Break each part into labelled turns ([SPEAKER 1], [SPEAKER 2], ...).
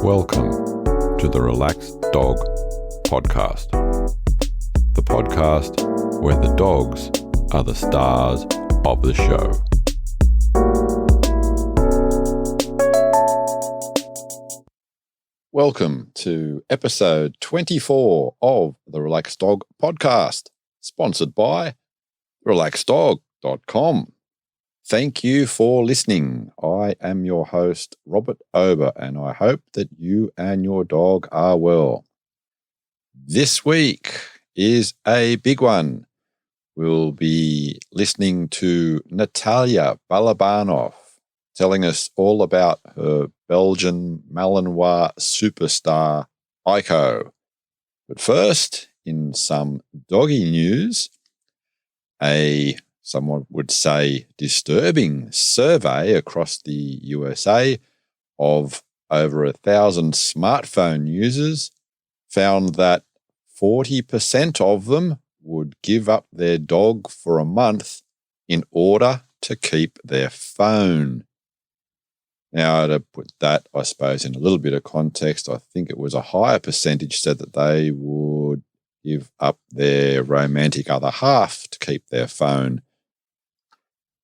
[SPEAKER 1] Welcome to the Relaxed Dog Podcast, the podcast where the dogs are the stars of the show. Welcome to episode 24 of the Relaxed Dog Podcast, sponsored by relaxeddog.com. Thank you for listening. I am your host, Robert Ober, and I hope that you and your dog are well. This week is a big one. We'll be listening to Natalia Balabanov telling us all about her Belgian Malinois superstar, Aiko. But first, in some doggy news, someone would say disturbing survey across the USA of over 1,000 smartphone users found that 40% of them would give up their dog for a month in order to keep their phone. Now, to put that, I suppose, in a little bit of context, I think it was a higher percentage said that they would give up their romantic other half to keep their phone.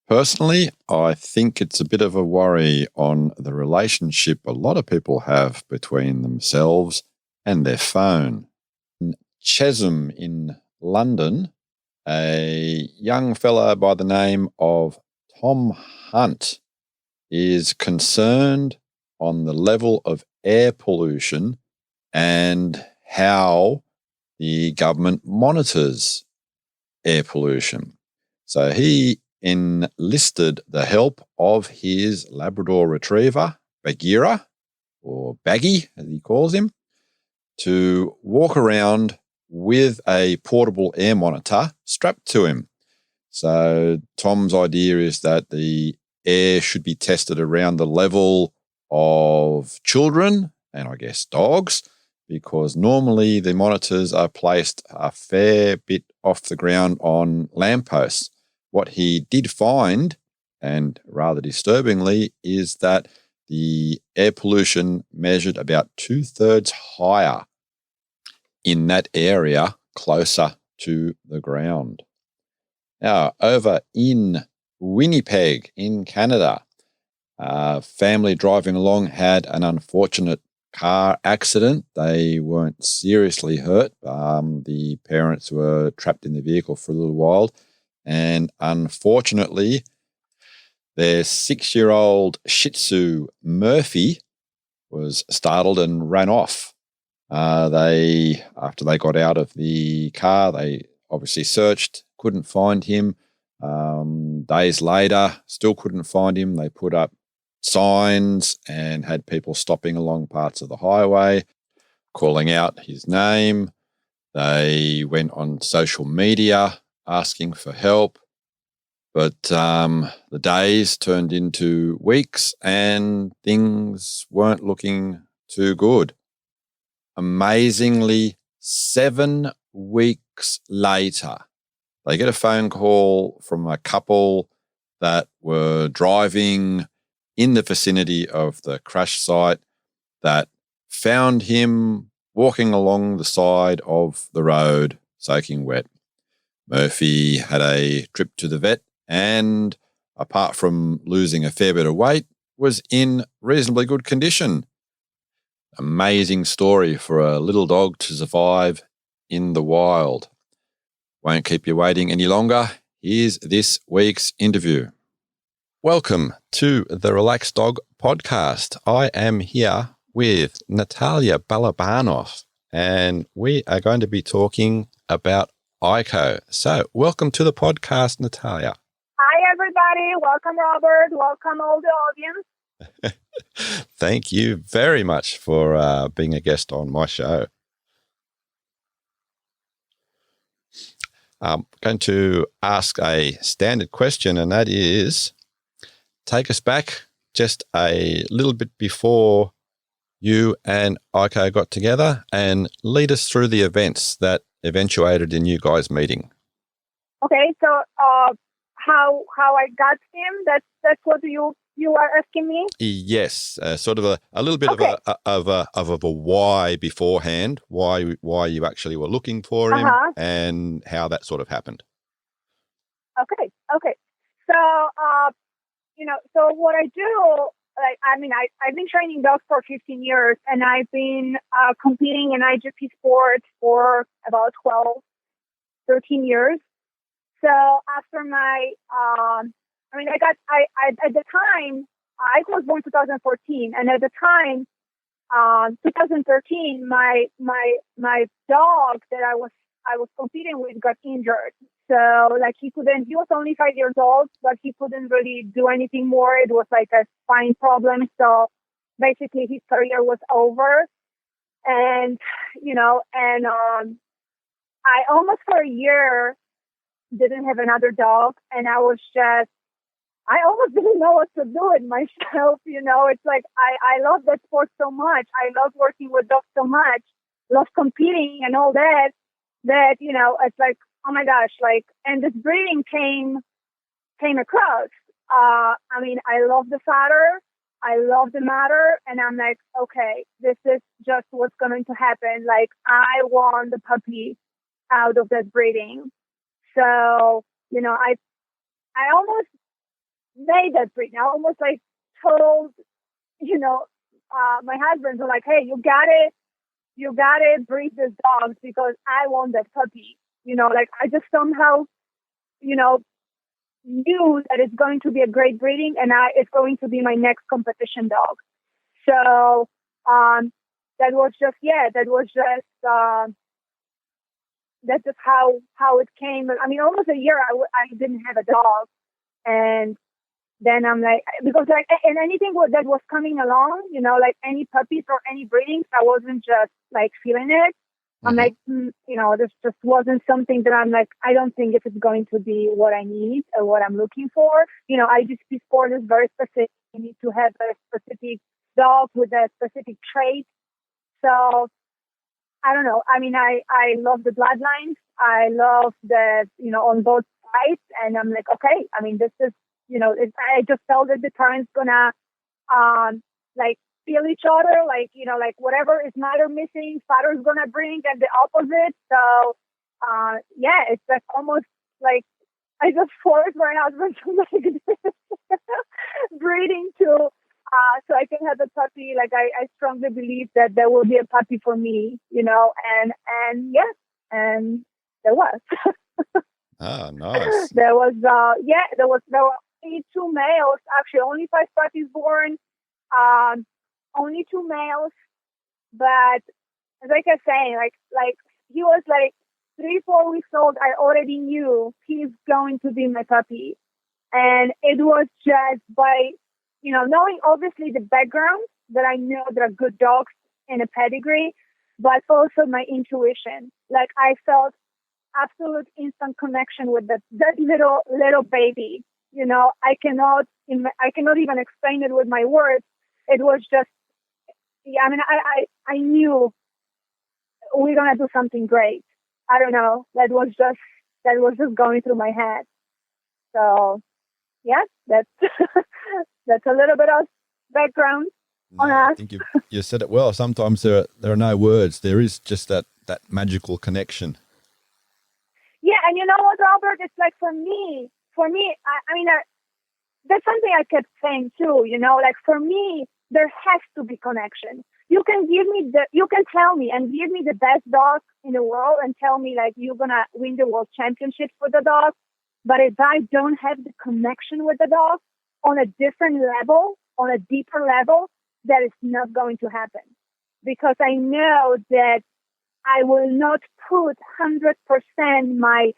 [SPEAKER 1] Personally, I think it's a bit of a worry on the relationship a lot of people have between themselves and their phone. In Chesham in London, a young fella by the name of Tom Hunt is concerned on the level of air pollution and how the government monitors air pollution. So he enlisted the help of his Labrador Retriever, Bagheera, or Baggy, as he calls him, to walk around with a portable air monitor strapped to him. So Tom's idea is that the air should be tested around the level of children and I guess dogs, because normally the monitors are placed a fair bit off the ground on lampposts. What he did find, and rather disturbingly, is that the air pollution measured about 2/3 higher in that area closer to the ground. Now, over in Winnipeg in Canada, a family driving along had an unfortunate car accident. They weren't seriously hurt. The parents were trapped in the vehicle for a little while. And unfortunately, their 6-year-old Shih Tzu, Murphy, was startled and ran off. After they got out of the car, they obviously searched, couldn't find him. Days later, still couldn't find him. They put up signs and had people stopping along parts of the highway, calling out his name. They went on social media asking for help, but the days turned into weeks and things weren't looking too good. Amazingly, 7 weeks later, they get a phone call from a couple that were driving in the vicinity of the crash site that found him walking along the side of the road, soaking wet. Murphy had a trip to the vet and, apart from losing a fair bit of weight, was in reasonably good condition. Amazing story for a little dog to survive in the wild. Won't keep you waiting any longer. Here's this week's interview. Welcome to the Relaxed Dog Podcast. I am here with Natalia Balabanov, and we are going to be talking about Aiko. So, welcome to the podcast, Natalia.
[SPEAKER 2] Hi, everybody. Welcome, Robert. Welcome, all the audience.
[SPEAKER 1] Thank you very much for being a guest on my show. I'm going to ask a standard question, and that is, take us back just a little bit before you and Aiko got together and lead us through the events that eventuated in you guys meeting.
[SPEAKER 2] Okay, so how I got him, that's what you you are asking me?
[SPEAKER 1] Yes, sort of a little bit
[SPEAKER 2] Okay.
[SPEAKER 1] of a why beforehand, why you actually were looking for him,
[SPEAKER 2] Uh-huh.
[SPEAKER 1] and how that sort of happened.
[SPEAKER 2] Okay. Okay. So, so what I do, like, I've been training dogs for 15 years, and I've been competing in IGP sports for about 12, 13 years. So after my, at the time, I was born 2014, and at the time, 2013, my dog that I was competing with got injured. So like he was only 5 years old, but he couldn't really do anything more. It was like a spine problem. So basically his career was over. And, I almost for a year didn't have another dog. And I almost didn't know what to do with myself. It's like, I love that sport so much. I love working with dogs so much, love competing and all that, it's like, oh my gosh, like, and this breeding came across. I love the father. I love the matter. And I'm like, okay, this is just what's going to happen. Like, I want the puppy out of that breeding. So, I almost made that breeding. I almost like told, my husband, so like, hey, you got it, breed this dog because I want that puppy. Like I just somehow, knew that it's going to be a great breeding and it's going to be my next competition dog. So, that's just how it came. I mean, almost a year I didn't have a dog. And then I'm like, because like, and anything that was coming along, like any puppies or any breedings, I wasn't just like feeling it. I'm like, this just wasn't something that I'm like, I don't think if it's going to be what I need or what I'm looking for. IGP sport is very specific. You need to have a specific dog with a specific trait. So I don't know. I mean, I love the bloodlines. I love the, on both sides. And I'm like, okay, I mean, this is, I just felt that the parents gonna, like, feel each other, like, like whatever is mother missing, father's gonna bring, and the opposite. So, it's like almost like I just forced my husband to make this breeding to, so I can have a puppy. Like I strongly believe that there will be a puppy for me, and there was.
[SPEAKER 1] Ah, nice.
[SPEAKER 2] There were only two males, actually only 5 puppies born. Only 2 males, but like I say, like he was like 3-4 weeks old. I already knew he's going to be my puppy, and it was just by knowing obviously the background that I know there are good dogs in a pedigree, but also my intuition. Like I felt absolute instant connection with that little baby. I cannot even explain it with my words. It was just, I mean, I knew we're gonna do something great. I don't know. That was just going through my head. So, yeah, that's that's a little bit of background on us.
[SPEAKER 1] I think you said it well. Sometimes there are no words. There is just that magical connection.
[SPEAKER 2] Yeah, and you know what, Robert? It's like for me, that's something I kept saying too. Like for me, there has to be connection. You can tell me and give me the best dog in the world and tell me like you're gonna win the world championship with the dog. But if I don't have the connection with the dog on a different level, on a deeper level, that is not going to happen. Because I know that I will not put 100% my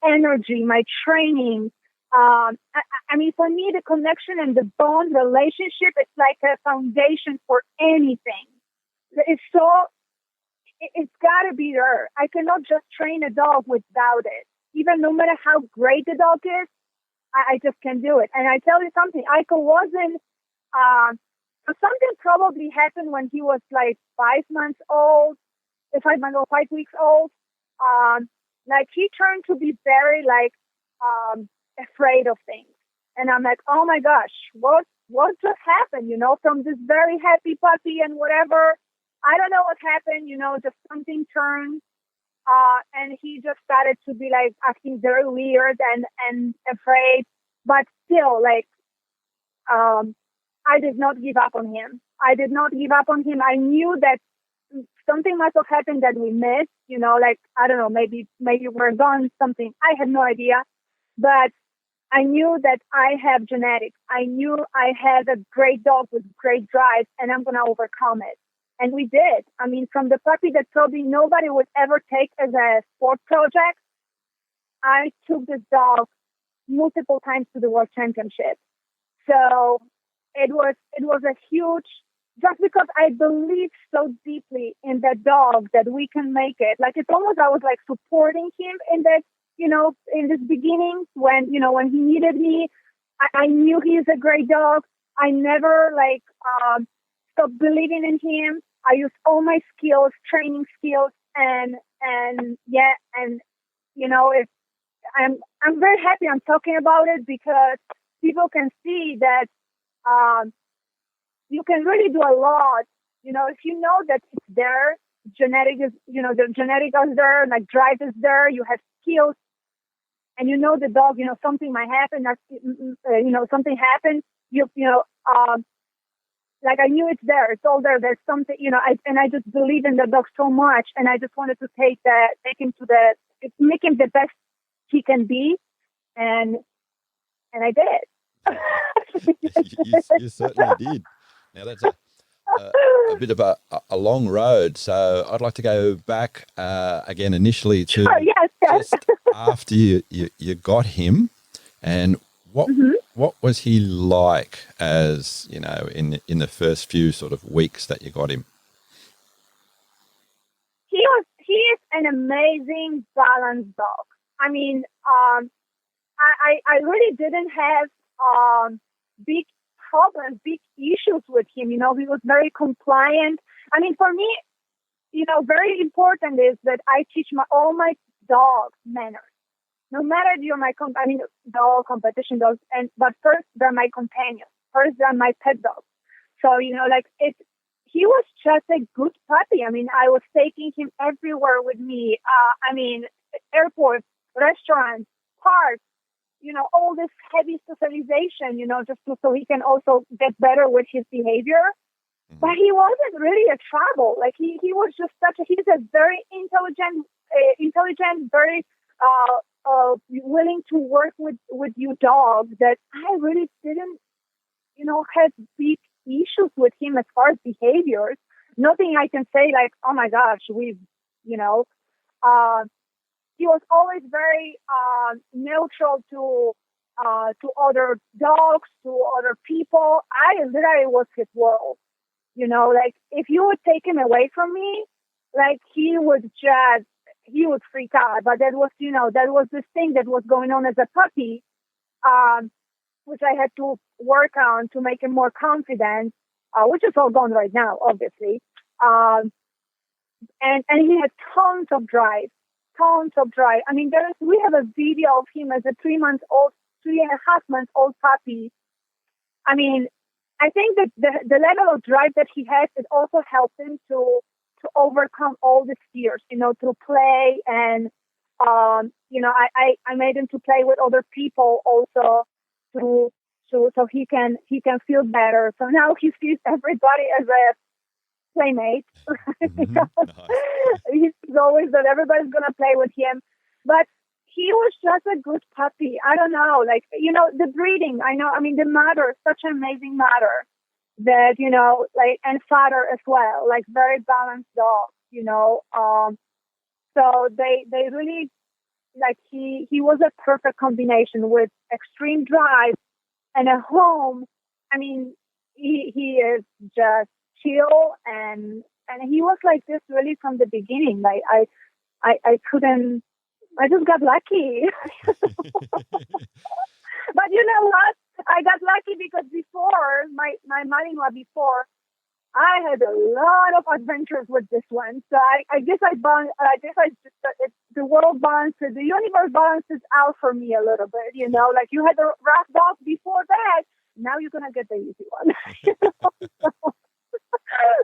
[SPEAKER 2] energy, my training. For me, the connection and the bond relationship is like a foundation for anything. It's got to be there. I cannot just train a dog without it. Even no matter how great the dog is, I just can't do it. And I tell you something, Aiko wasn't, something probably happened when he was like 5 months old, 5 months or 5 weeks old. Like he turned to be very like, afraid of things. And I'm like, oh my gosh, what what just happened, from this very happy puppy and whatever. I don't know what happened, just something turned. And he just started to be like acting very weird and afraid. But still, like, I did not give up on him. I did not give up on him. I knew that something must have happened that we missed, like, I don't know, maybe we're gone, something. I had no idea. But I knew that I have genetics. I knew I had a great dog with great drive, and I'm going to overcome it. And we did. I mean, from the puppy that probably nobody would ever take as a sport project, I took this dog multiple times to the World Championship. So it was a huge, just because I believe so deeply in that dog that we can make it. Like, it's almost, I was like supporting him in that, in this beginning when he needed me. I knew he is a great dog. I never stopped believing in him. I used all my skills, training skills, and if I'm very happy I'm talking about it, because people can see that you can really do a lot. If you know that it's there, the genetic is there, like drive is there, you have skills, and the dog, something might happen, something happened, like I knew it's there, it's all there, there's something, I just believe in the dog so much, and I just wanted to make him the best he can be, and I did.
[SPEAKER 1] You certainly did. Now, that's a bit of a long road, so I'd like to go back again initially to
[SPEAKER 2] yes.
[SPEAKER 1] just after you got him, and what was he like as, in the first few sort of weeks that you got him?
[SPEAKER 2] He is an amazing balanced dog. I mean, I really didn't have big problems, big issues with him. He was very compliant. I mean, for me, very important is that I teach all my dogs manners. No matter dog competition dogs, but first they're my companions. First they're my pet dogs. So he was just a good puppy. I mean, I was taking him everywhere with me. Airports, restaurants, parks. All this heavy socialization. Just so he can also get better with his behavior. Mm-hmm. But he wasn't really a trouble. Like he was just he's a very intelligent, very willing to work with you dog that I really didn't, have big issues with him as far as behaviors. Nothing I can say like, oh my gosh, he was always very neutral to other dogs, to other people. I literally was his world. If you would take him away from me, he would freak out. But that was this thing that was going on as a puppy, which I had to work on to make him more confident, which is all gone right now, obviously. And he had tons of drive. I mean, we have a video of him as a 3.5 months old puppy. I mean, I think that the level of drive that he has, it also helped him to overcome all the fears, to play. And, I made him to play with other people also so he can feel better. So now he sees everybody as a playmate. He's always that everybody's going to play with him. But he was just a good puppy. I don't know, the breeding, the mother, such an amazing mother that, and father as well, very balanced dog, so they really, he was a perfect combination with extreme drive and a home. I mean, he is just chill and he was like this really from the beginning. I just got lucky. But you know what? I got lucky because before my Malinois I had a lot of adventures with this one. So I guess the world balances, the universe balances out for me a little bit. You had a rough dog before that, now you're gonna get the easy one. So,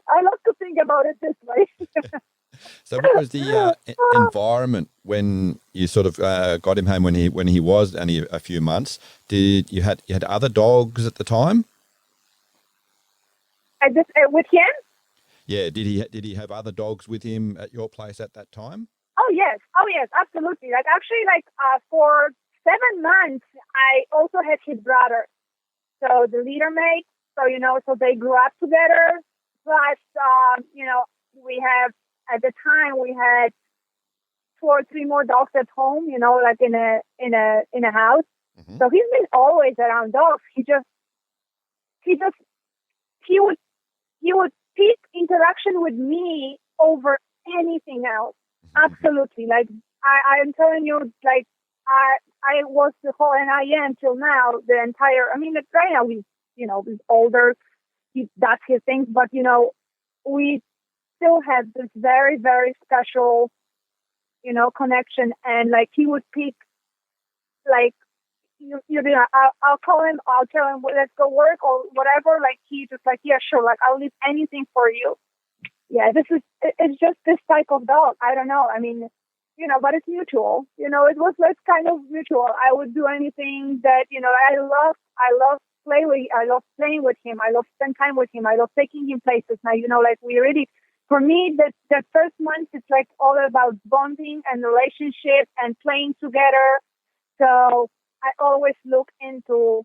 [SPEAKER 2] I love to think about it this way.
[SPEAKER 1] So what was the environment when you sort of got him home when he was only a few months? Did you had other dogs at the time?
[SPEAKER 2] With him?
[SPEAKER 1] Yeah, did he have other dogs with him at your place at that time?
[SPEAKER 2] Oh yes, absolutely. Like actually, for 7 months, I also had his brother, so the leader mate. So so they grew up together. Plus, we have at the time we had 2 or 3 more dogs at home. Like in a house.
[SPEAKER 1] Mm-hmm.
[SPEAKER 2] So he's been always around dogs. He would pick interaction with me over anything else. Absolutely. Like I'm telling you, like I was the whole, and I am till now, the entire, like right now he's older, that's his thing, but we still have this very, very special, connection. And like he would pick, like, I'll call him, I'll tell him, well, let's go work or whatever. Like he just like, yeah, sure. Like I'll leave anything for you. Yeah, it's just this type of dog. I don't know. But it's mutual. It was like kind of mutual. I would do anything that, I love playing with him. I love spend time with him. I love taking him places. Now, like we really, for me, that first month, it's like all about bonding and relationship and playing together. So I always look into,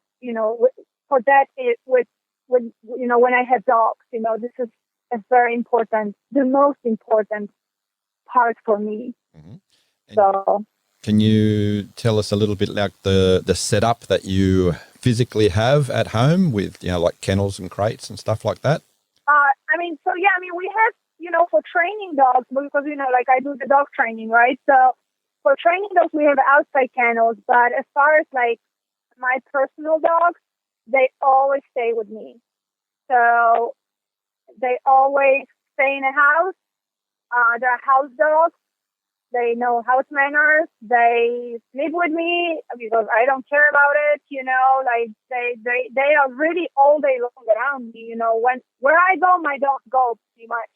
[SPEAKER 2] for that with when I have dogs, this is a very important, the most important part for me.
[SPEAKER 1] Mm-hmm.
[SPEAKER 2] So
[SPEAKER 1] can you tell us a little bit like the setup that you physically have at home with, like kennels and crates and stuff like that?
[SPEAKER 2] We have, for training dogs, because, like I do the dog training, right? So for training dogs, we have outside kennels, but as far as like my personal dogs, they always stay with me. So they always stay in a house. They're house dogs. They know house manners. They sleep with me because I don't care about it. Like they are really all day long around me. Where I go, my dogs go pretty much.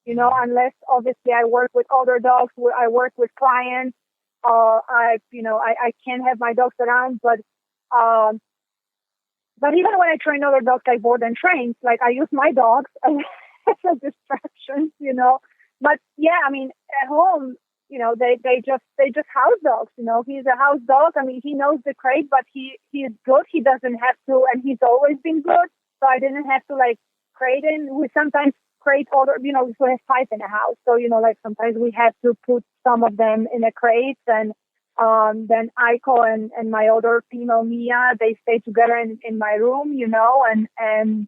[SPEAKER 2] Unless obviously I work with other dogs, I work with clients. I can't have my dogs around, but even when I train other dogs like board and trains, like I use my dogs as a distraction, But yeah, at home, they just house dogs. He's a house dog. He knows the crate, but he is good. He doesn't have to, and he's always been good. So I didn't have to like crate in. We sometimes crate other, we have 5 in a house. So, like sometimes we have to put some of them in a crate, and then Aiko and my other female Mia, they stay together in my room, and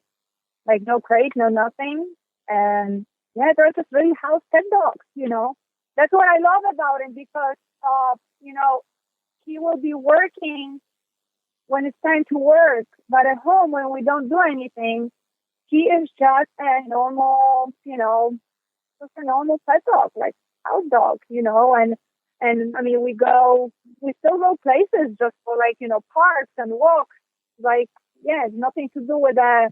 [SPEAKER 2] like no crate, no nothing. And yeah, they're just really house pet dogs, That's what I love about him because, he will be working when it's time to work. But at home, when we don't do anything, he is just a normal, just a normal pet dog, like house dog, And we still go places just for like, parks and walks. Like, yeah, it's nothing to do with a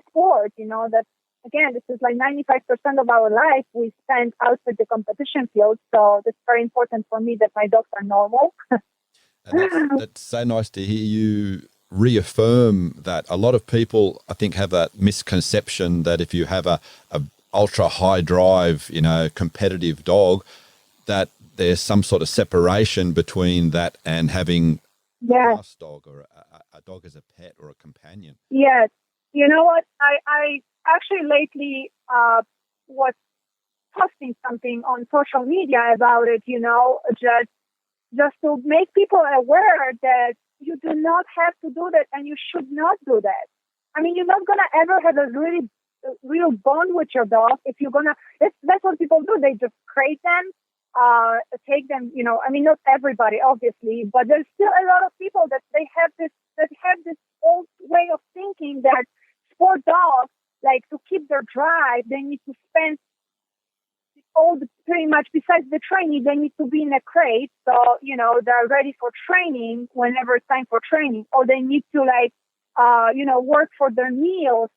[SPEAKER 2] sport, that, again, this is like 95% of our life we spend outside the competition field. So it's very important for me that my dogs are normal.
[SPEAKER 1] And that's so nice to hear you reaffirm that. A lot of people, I think, have that misconception that if you have a ultra high drive, competitive dog, that there's some sort of separation between that and having a house dog or a dog as a pet or a companion.
[SPEAKER 2] Yes. You know what? I actually lately was posting something on social media about it, just to make people aware that you do not have to do that and you should not do that. You're not going to ever have a really real bond with your dog if you're going to, that's what people do. They just crate them, take them, not everybody, obviously, but there's still a lot of people that have this old way of thinking that sport dogs, like to keep their drive, they need to spend pretty much besides the training, they need to be in a crate. So, they're ready for training whenever it's time for training, or they need to like work for their meals,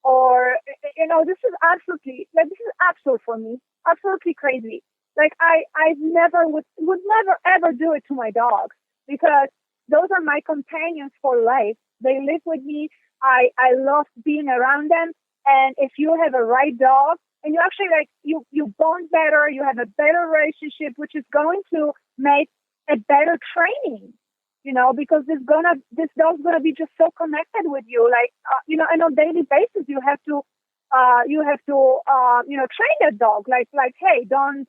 [SPEAKER 2] or, this is absolutely, like, this is absurd for me, absolutely crazy. Like, I never would never ever do it to my dogs, because those are my companions for life. They live with me. I love being around them. And if you have a right dog, and you actually, like, you bond better, you have a better relationship, which is going to make a better training, because this dog's gonna be just so connected with you, like, and on a daily basis you have to train that dog, like, hey, don't,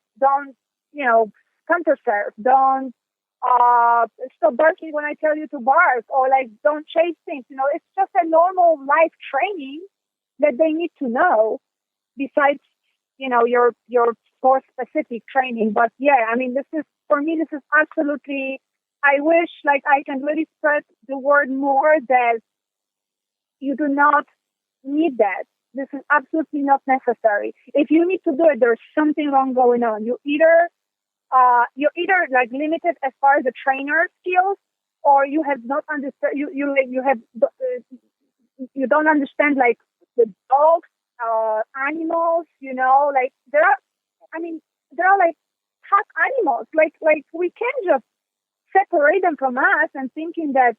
[SPEAKER 2] counter serve, don't stop barking when I tell you to bark, or, like, don't chase things. It's just a normal life training that they need to know, besides, your sport specific training. But yeah, I mean, this is absolutely, I wish, like, I can really spread the word more that you do not need that. This is absolutely not necessary. If you need to do it, there's something wrong going on. You're either like limited as far as the trainer skills, or you have not understand. You don't understand, like, the dogs, animals. Like, there are like tough animals. Like we can't just separate them from us and thinking that,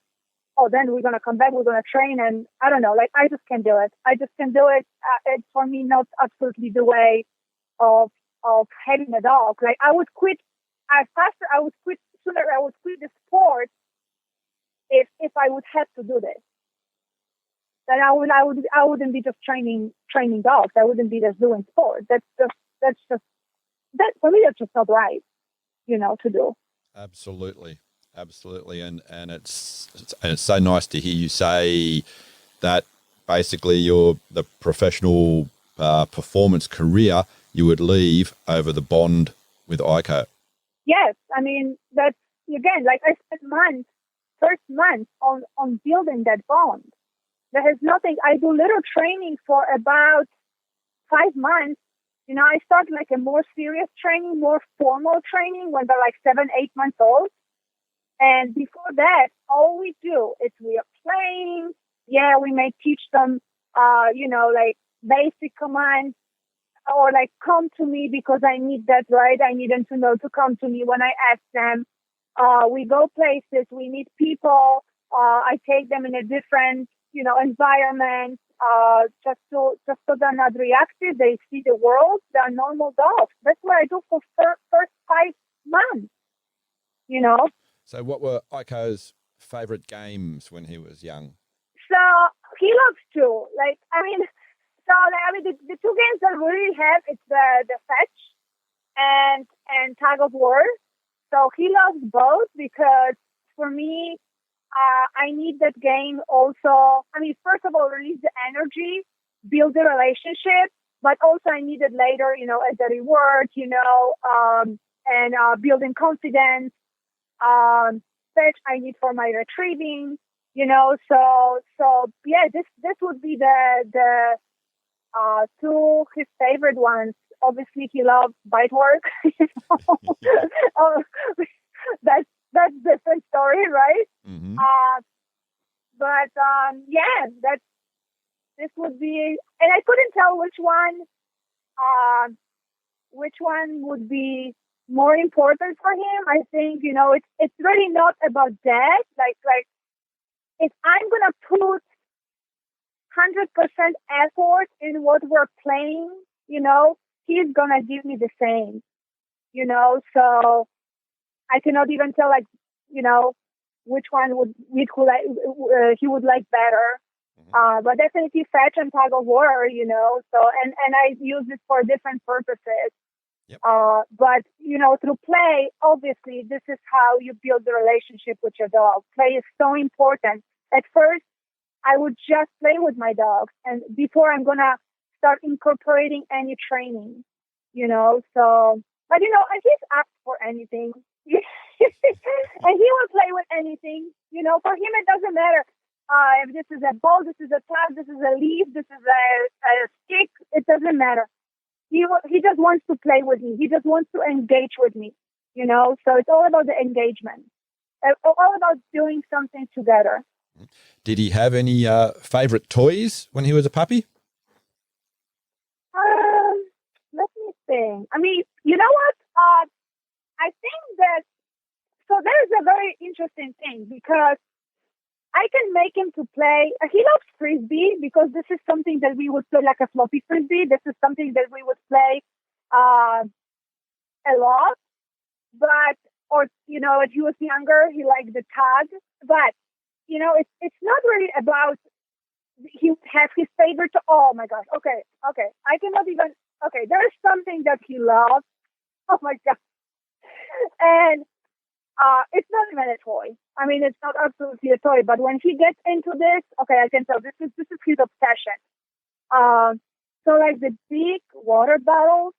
[SPEAKER 2] oh, then we're going to come back, we're going to train, and I don't know, like, I just can't do it. It's, for me, not absolutely the way of having a dog. Like, I would quit sooner, I would quit the sport if I would have to do this. Then I wouldn't be just training dogs. I wouldn't be just doing sport. That for me, that's just not right, to do.
[SPEAKER 1] Absolutely. And it's so nice to hear you say that basically the professional performance career you would leave over the bond with Aiko.
[SPEAKER 2] Yes, I mean, that's, again, like, I spent first month on building that bond. There is nothing. I do little training for about 5 months. I start, like, a more serious training, more formal training when they're like 7, 8 months old. And before that, all we do is we are playing. Yeah, we may teach them, like, basic commands, or, like, come to me because I need that, right? I need them to know to come to me when I ask them. We go places. We meet people. I take them in a different, environment, just so they're not reactive. They see the world. They're normal dogs. That's what I do for first 5 months,
[SPEAKER 1] So what were Aiko's favorite games when he was young?
[SPEAKER 2] So he loves to, the two games that we really have, it's the fetch and tag of war. So he loves both, because for me, I need that game also. I mean, first of all, release the energy, build the relationship, but also I need it later, as a reward, and building confidence. Fetch I need for my retrieving, so yeah, this would be the two his favorite ones. Obviously, he loves bite work. That's different story, right?
[SPEAKER 1] Mm-hmm.
[SPEAKER 2] This would be, and I couldn't tell which one would be more important for him. I think, it's really not about that. Like if I'm gonna put 100% effort in what we're playing, he's gonna give me the same, so I cannot even tell, which one he would like better.
[SPEAKER 1] Mm-hmm.
[SPEAKER 2] But definitely fetch and tag of war, so, and I use it for different purposes.
[SPEAKER 1] Yep.
[SPEAKER 2] But, through play, obviously, this is how you build the relationship with your dog. Play is so important. At first, I would just play with my dogs, and before I'm going to start incorporating any training, so, but, he's asked for anything. And he will play with anything, for him, it doesn't matter. If this is a ball, this is a tag, this is a leaf, this is a stick, it doesn't matter. He just wants to play with me. He just wants to engage with me, So it's all about the engagement. All about doing something together.
[SPEAKER 1] Did he have any favorite toys when he was a puppy?
[SPEAKER 2] Let me think. I mean, you know what? I think that, so there's a very interesting thing because I can make him to play. He loves frisbee because this is something that we would play like a floppy frisbee. This is something that we would play a lot. But, or, when he was younger, he liked the tag. But, it's not really about he has his favorite. Oh my gosh. Okay. I cannot even. Okay, there's something that he loves. Oh my god. And it's not even a toy. I mean, it's not absolutely a toy. But when he gets into this, okay, I can tell this is his obsession. So like the big water bottles,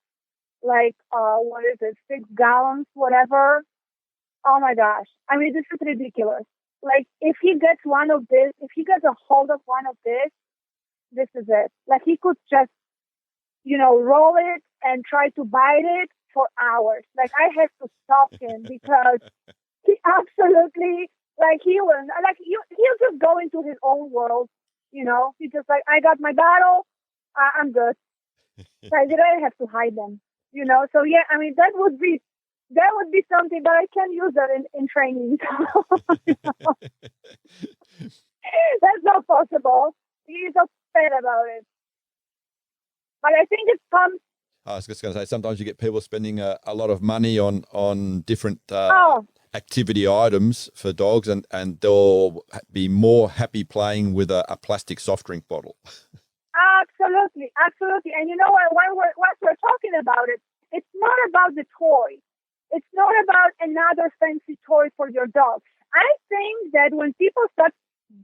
[SPEAKER 2] like what is it, 6 gallons, whatever. Oh my gosh. I mean, this is ridiculous. Like if he gets one of this, if he gets a hold of one of this is it. Like he could just, roll it and try to bite it for hours. Like I have to stop him because he absolutely, like he will, like he'll just go into his own world. He's just like, I got my battle, I'm good. Like I have to hide them. So yeah, I mean that would be something, but I can't use that in training. That's not possible. He's upset about it. But I think it comes.
[SPEAKER 1] I was just going to say, sometimes you get people spending a lot of money on different activity items for dogs, and they'll be more happy playing with a plastic soft drink bottle.
[SPEAKER 2] Absolutely. And you know what? Once we're talking about it, it's not about the toy. It's not about another fancy toy for your dog. I think that when people start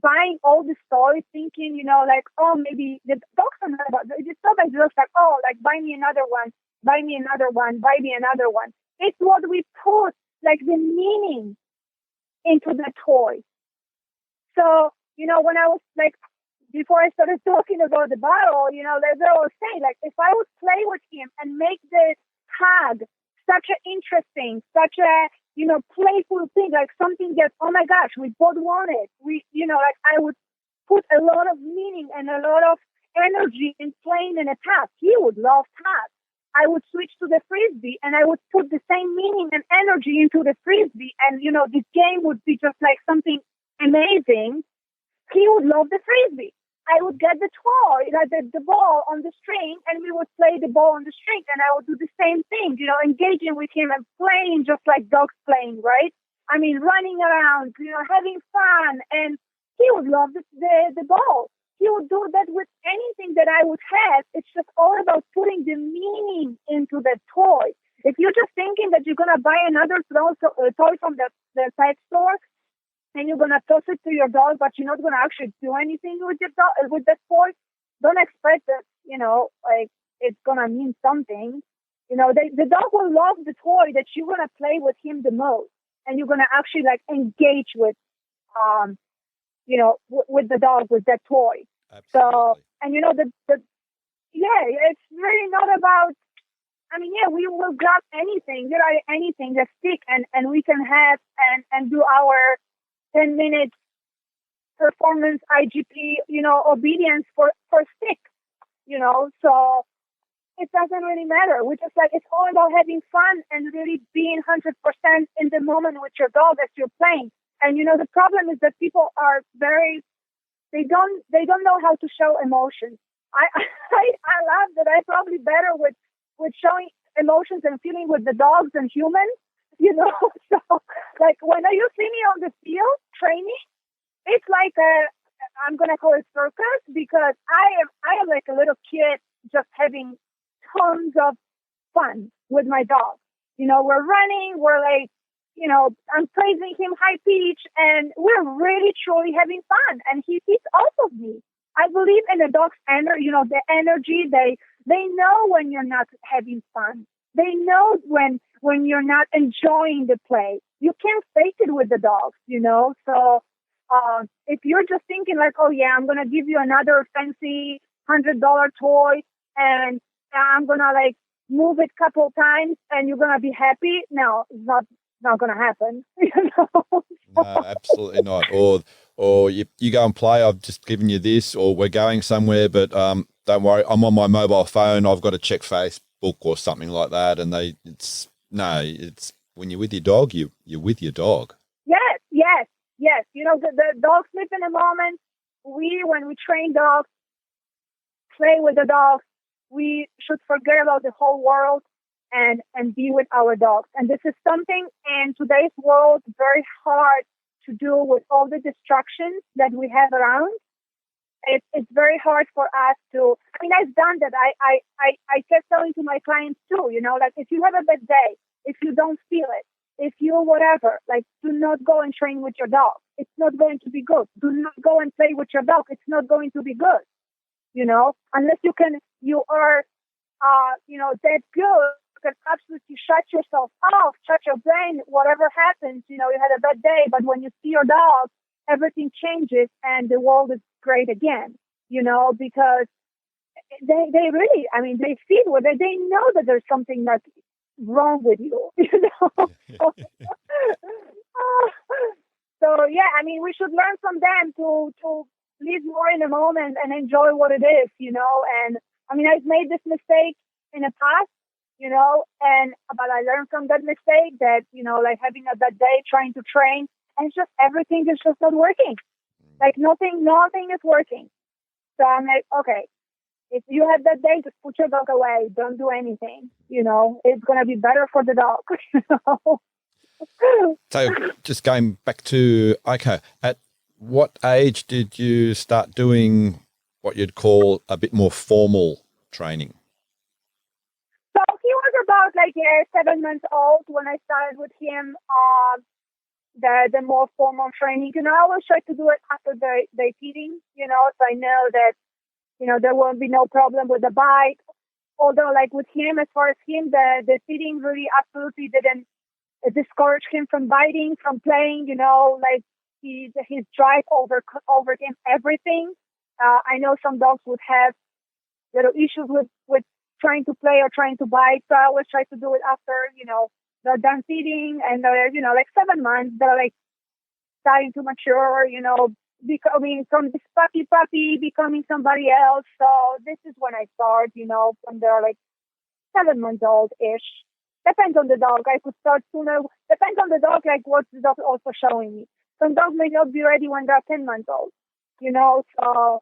[SPEAKER 2] buying all these toys, thinking, like, oh, maybe the dogs are not about it. It's not like just like, oh, like buy me another one, buy me another one, buy me another one. It's what we put, like the meaning into the toy. So, when I was like, before I started talking about the bottle, they were saying, like, if I would play with him and make the tag such an interesting, such a, playful thing, like something that, oh my gosh, we both want it. Like I would put a lot of meaning and a lot of energy in playing in a tag. He would love tag. I would switch to the frisbee and I would put the same meaning and energy into the frisbee. And, this game would be just like something amazing. He would love the frisbee. I would get the toy, like the ball on the string, and we would play the ball on the string, and I would do the same thing, engaging with him and playing just like dogs playing, right? I mean, running around, having fun, and he would love the ball. He would do that with anything that I would have. It's just all about putting the meaning into the toy. If you're just thinking that you're going to buy another toy from the pet store, and you're going to toss it to your dog, but you're not going to actually do anything with your dog, with that toy, don't expect that, like it's going to mean something. The dog will love the toy that you're going to play with him the most. And you're going to actually like engage with, with the dog, with that toy.
[SPEAKER 1] Absolutely.
[SPEAKER 2] So, and it's really not about, we will grab anything, anything, a stick, and we can have and do our 10 minutes performance IGP, obedience for stick, so it doesn't really matter. We just like, it's all about having fun and really being 100% in the moment with your dog as you're playing. And, the problem is that people are they don't know how to show emotions. I love that I'm probably better with showing emotions and feeling with the dogs and humans. So like when you see me on the field training, it's like I'm gonna call it circus because I am like a little kid just having tons of fun with my dog. We're running, we're like, I'm praising him high pitch, and we're really truly having fun. And he feeds off of me. I believe in the dog's energy. The energy. They know when you're not having fun. They know when you're not enjoying the play. You can't fake it with the dogs, So if you're just thinking like, oh yeah, I'm gonna give you another fancy $100 toy, and I'm gonna like move it a couple times, and you're gonna be happy. No, it's not gonna happen.
[SPEAKER 1] No, absolutely not. or you go and play. I've just given you this, or we're going somewhere, but don't worry, I'm on my mobile phone. I've got to check Facebook or something like that. And it's when you're with your dog, you're with your dog.
[SPEAKER 2] Yes, yes, yes. You know, the dogs live in a moment. When we train dogs, play with the dogs, we should forget about the whole world and be with our dogs. And this is something in today's world very hard to do with all the distractions that we have around. It's very hard for us to. I mean, I've done that. I kept telling to my clients too. You know, like if you have a bad day, if you don't feel it, if you whatever, like do not go and train with your dog. It's not going to be good. Do not go and play with your dog. It's not going to be good. You know, unless you are, that good. You can absolutely shut yourself off, shut your brain, whatever happens, you know, you had a bad day, but when you see your dog, everything changes and the world is great again, you know, because they really, I mean, they feel with it. They know that there's something that's wrong with you, you know. So, yeah, I mean, we should learn from them to live more in the moment and enjoy what it is, you know. And, I mean, I've made this mistake in the past, you know, but I learned from that mistake that, you know, like having a bad day trying to train, and it's just everything is just not working. Like nothing is working. So I'm like, okay, if you have that day, just put your dog away. Don't do anything. You know, it's going to be better for the dog. You know?
[SPEAKER 1] So just going back to Aiko, at what age did you start doing what you'd call a bit more formal training?
[SPEAKER 2] So he was about 7 months old when I started with him. The more formal training, you know, I always try to do it after the feeding, you know, so I know that, you know, there won't be no problem with the bite. Although, like with him, as far as him, the feeding really absolutely didn't discourage him from biting, from playing, you know, like his drive overcame everything. I know some dogs would have little issues with trying to play or trying to bite, so I always try to do it after, you know, they're done feeding and they're, you know, 7 months, they're starting to mature, you know, becoming from this puppy, becoming somebody else. So this is when I start, you know, when they're 7 months old-ish. Depends on the dog. I could start sooner. Depends on the dog, what the dog also showing me. Some dogs may not be ready when they're 10 months old, you know, so,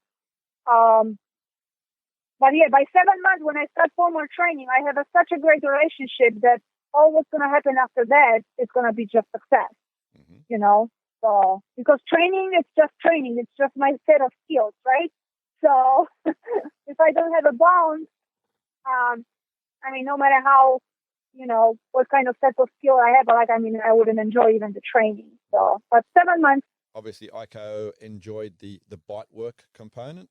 [SPEAKER 2] but yeah, by 7 months, when I start formal training, I have such a great relationship that all what's going to happen after that is going to be just success, you know? So, because training, it's just training. It's just my set of skills, right? So, if I don't have a bone, I mean, no matter how, you know, what kind of set of skill I have, I wouldn't enjoy even the training. So, but 7 months.
[SPEAKER 1] Obviously, Aiko enjoyed the bite work component.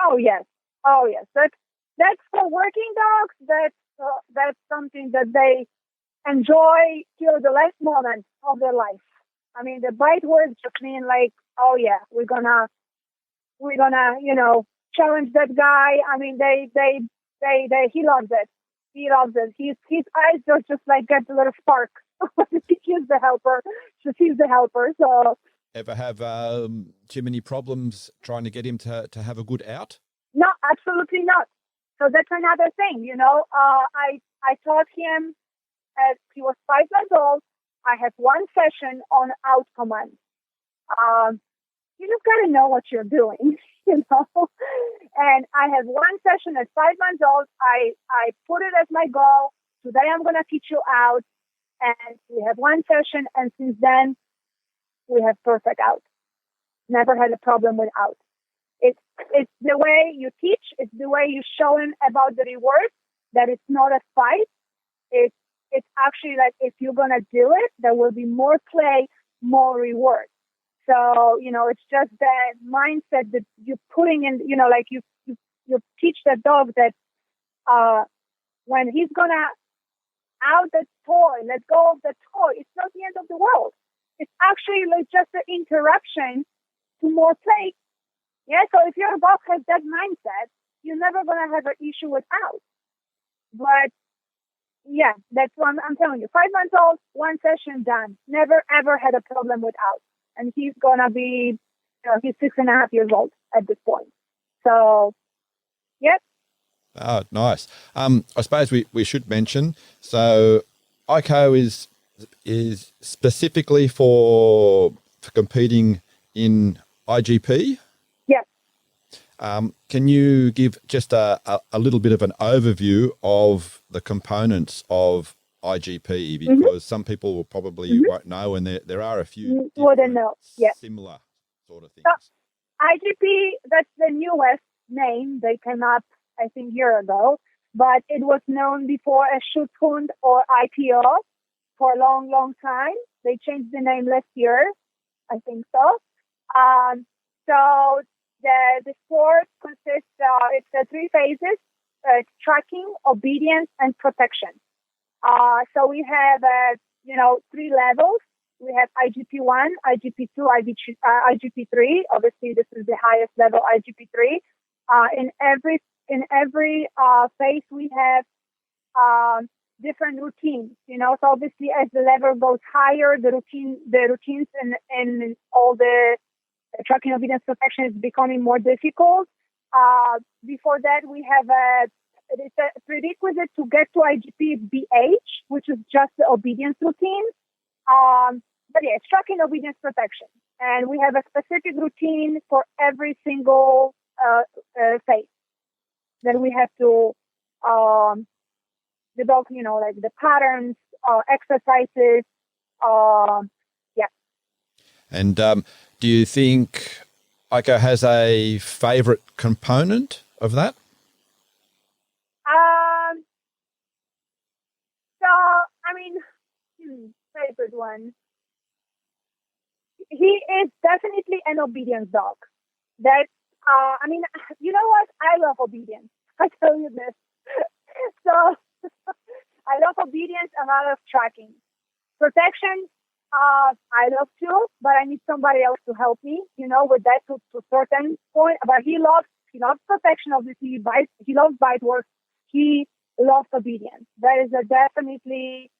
[SPEAKER 2] Oh, yes. Oh, yes. That's for working dogs. That's something that they enjoy till the last moment of their life. I mean, the bite words just mean oh yeah, we're gonna, you know, challenge that guy. I mean, he loves it. He loves it. His eyes just get a little spark. He's the helper. He's the helper. So.
[SPEAKER 1] Ever have too many problems trying to get him to have a good out?
[SPEAKER 2] No, absolutely not. So that's another thing, you know. I taught him as he was 5 months old. I have one session on out command. You just got to know what you're doing, you know. And I have one session at 5 months old. I put it as my goal. Today I'm going to teach you out. And we have one session. And since then, we have perfect out. Never had a problem with out. It's the way you teach. It's the way you show him about the reward, that it's not a fight. It's actually if you're going to do it, there will be more play, more reward. So, you know, it's just that mindset that you're putting in, you know, you teach the dog that when he's going to out the toy, let go of the toy, it's not the end of the world. It's actually just an interruption to more play. Yeah, so if your dog has that mindset, you're never going to have an issue with out. But, yeah, that's what I'm telling you. 5 months old, one session done. Never, ever had a problem with out. And he's going to be he's 6.5 years old at this point. So, yep.
[SPEAKER 1] Oh, nice. I suppose we should mention, so Aiko is specifically for competing in IGP.
[SPEAKER 2] Yes.
[SPEAKER 1] Can you give just a little bit of an overview of the components of IGP? Because some people will probably won't know, and there are a few
[SPEAKER 2] wouldn't know. Yes.
[SPEAKER 1] Similar sort of things.
[SPEAKER 2] So, IGP, that's the newest name. They came up, I think, a year ago, but it was known before as Schutzhund or IPO for a long, long time. They changed the name last year, I think so. So the sport consists, it's 3 phases, tracking, obedience, and protection. So we have, 3 levels. We have IGP1, IGP2, IGP3. Obviously, this is the highest level, IGP3. In every phase, we have different routines. So obviously, as the level goes higher, the routines and all the tracking, obedience, protection is becoming more difficult. Before that, we have it's a prerequisite to get to IGP BH, which is just the obedience routine. But yeah, it's tracking, obedience, protection. And we have a specific routine for every single phase that we have to develop, like the patterns, exercises. Yeah.
[SPEAKER 1] And do you think Aiko has a favorite component of that?
[SPEAKER 2] Favorite one. He is definitely an obedience dog. That, you know what? I love obedience. I tell you this. So I love obedience and I love tracking. Protection, I love too, but I need somebody else to help me, with that to a certain point. But he loves protection, obviously. He loves bite work. He loves obedience. That is definitely,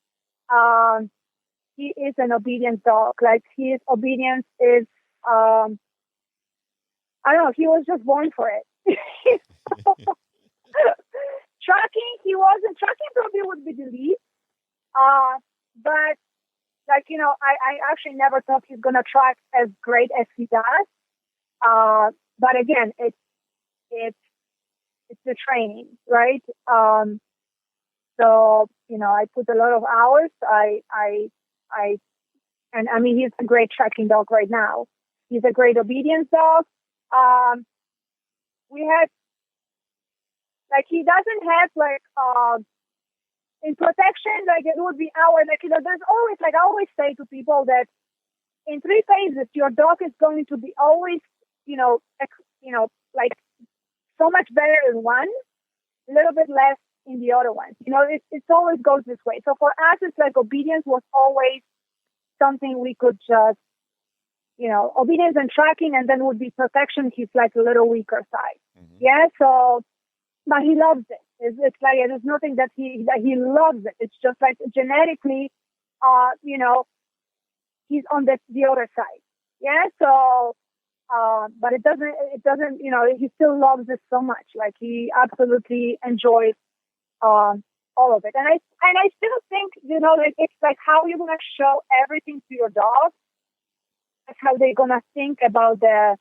[SPEAKER 2] he is an obedience dog. Like, his obedience is, I don't know, he was just born for it. Tracking probably would be the least. But, I actually never thought he's going to track as great as he does. But again, it's the training, right? So, I put a lot of hours. He's a great tracking dog right now. He's a great obedience dog. He doesn't have in protection, it would be hours. There's always, I always say to people that in 3 phases, your dog is going to be always, so much better in one, a little bit less in the other one. It always goes this way. So for us, it's obedience was always something we could just, obedience and tracking, and then would be protection. He's a little weaker side. Mm-hmm. Yeah. So, but he loves it. It's there's nothing that he loves it. It's just genetically, he's on the other side. Yeah. So, but it doesn't, he still loves it so much. He absolutely enjoys, all of it. And I still think, it's how you're going to show everything to your dog. That's how they're going to think about the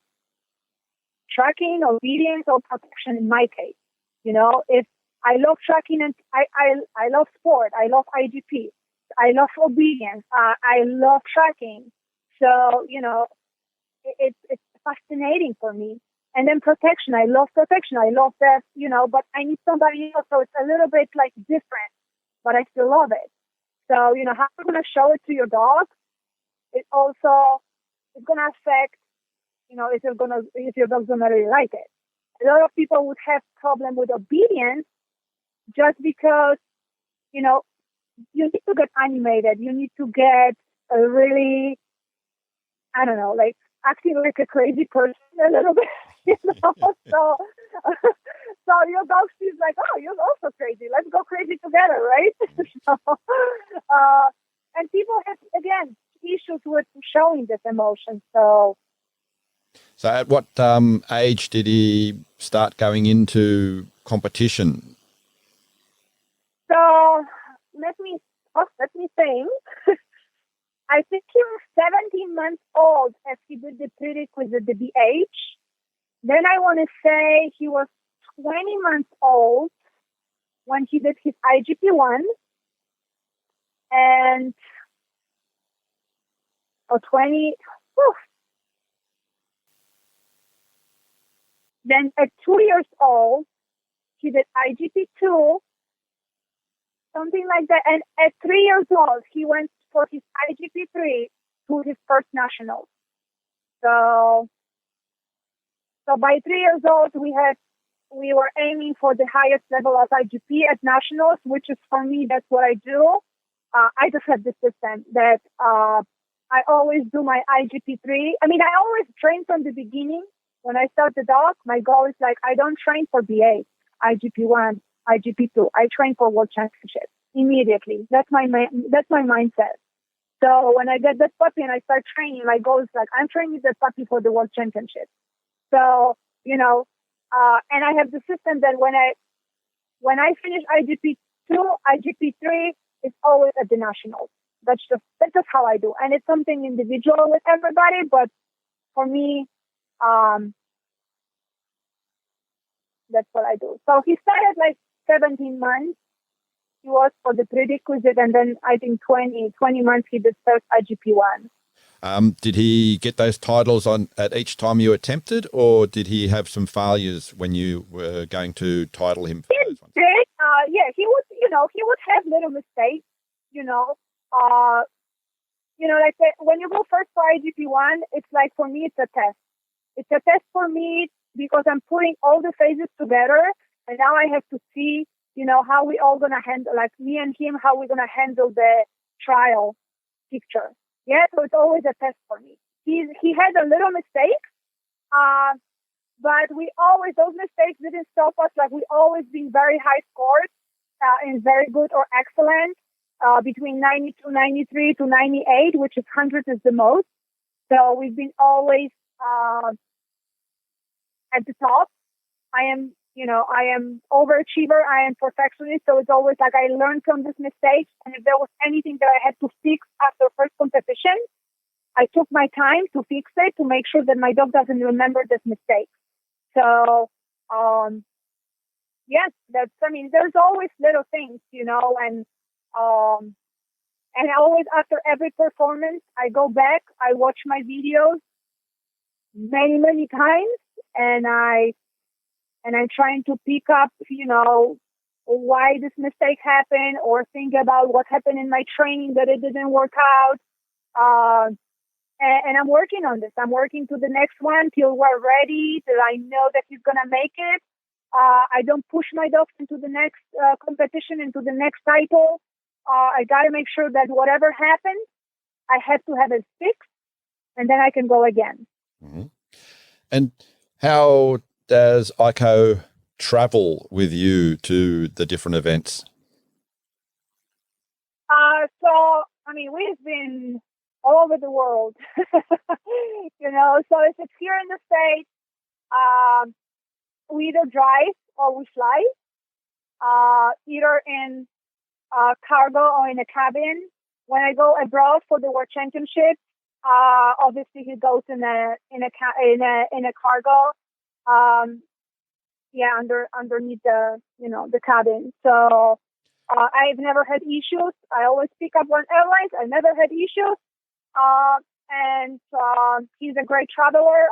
[SPEAKER 2] tracking, obedience, or protection in my case. If I love tracking and I love sport, I love IGP, I love obedience, I love tracking. So, it's fascinating for me. And then protection, I love protection. I love that, but I need somebody else. So it's a little bit different, but I still love it. So, how you're going to show it to your dog, it's going to affect, if your dog's going to really like it. A lot of people would have problem with obedience just because, you need to get animated. You need to get a really, acting like a crazy person a little bit, So your dog sees oh, you're also crazy. Let's go crazy together, right? And people have, again, issues with showing this emotion. So
[SPEAKER 1] So at what age did he start going into competition?
[SPEAKER 2] So let me think. I think he was 17 months old as he did the prerequisite, the BH. Then I want to say he was 20 months old when he did his IGP1. And, 20, whew. Then at 2 years old, he did IGP2, something like that. And at 3 years old, he went for his IGP3 to his first nationals. So by 3 years old, we were aiming for the highest level of IGP at nationals, which is for me, that's what I do. I just have this system that I always do my IGP3. I mean, I always train from the beginning. When I start the dog, my goal is like, I don't train for BA, IGP1, IGP2. I train for World Championship immediately. That's my mindset. So when I get that puppy and I start training, my goal is like, I'm training this puppy for the World Championship. So, and I have the system that when I finish IGP2, IGP3 is always at the nationals. That's just how I do. And it's something individual with everybody, but for me, that's what I do. So he started like 17 months. He was for the prerequisite, and then I think 20 months he did first IGP1.
[SPEAKER 1] Did he get those titles at each time you attempted, or did he have some failures when you were going to title him for those ones?
[SPEAKER 2] Yeah, he would have little mistakes, like when you go first for IGP1, it's like, for me, it's a test. It's a test for me because I'm putting all the phases together, and now I have to see, how we all going to handle, like me and him, how we're going to handle the trial picture. Yeah, so it's always a test for me. He had a little mistake, but those mistakes didn't stop us. Like, we always been very high scores and very good or excellent, between 92, 93 to 98, which is 100 is the most. So we've been always at the top. I am overachiever. I am perfectionist. So it's always like I learned from this mistake. And if there was anything that I had to fix after first competition, I took my time to fix it, to make sure that my dog doesn't remember this mistake. So, yes, there's always little things, and always after every performance, I go back, I watch my videos many, many times, and I'm trying to pick up, why this mistake happened, or think about what happened in my training that it didn't work out. And I'm working on this. I'm working to the next one till we're ready, till I know that he's going to make it. I don't push my dogs into the next competition, into the next title. I got to make sure that whatever happens, I have to have it fixed, and then I can go again.
[SPEAKER 1] Mm-hmm. And how does Aiko travel with you to the different events?
[SPEAKER 2] We've been all over the world, so if it's here in the States, we either drive or we fly, either in cargo or in a cabin. When I go abroad for the World Championship, obviously he goes in a cargo, underneath the cabin. So I've never had issues. I always pick up one airlines. I never had issues. And he's a great traveler.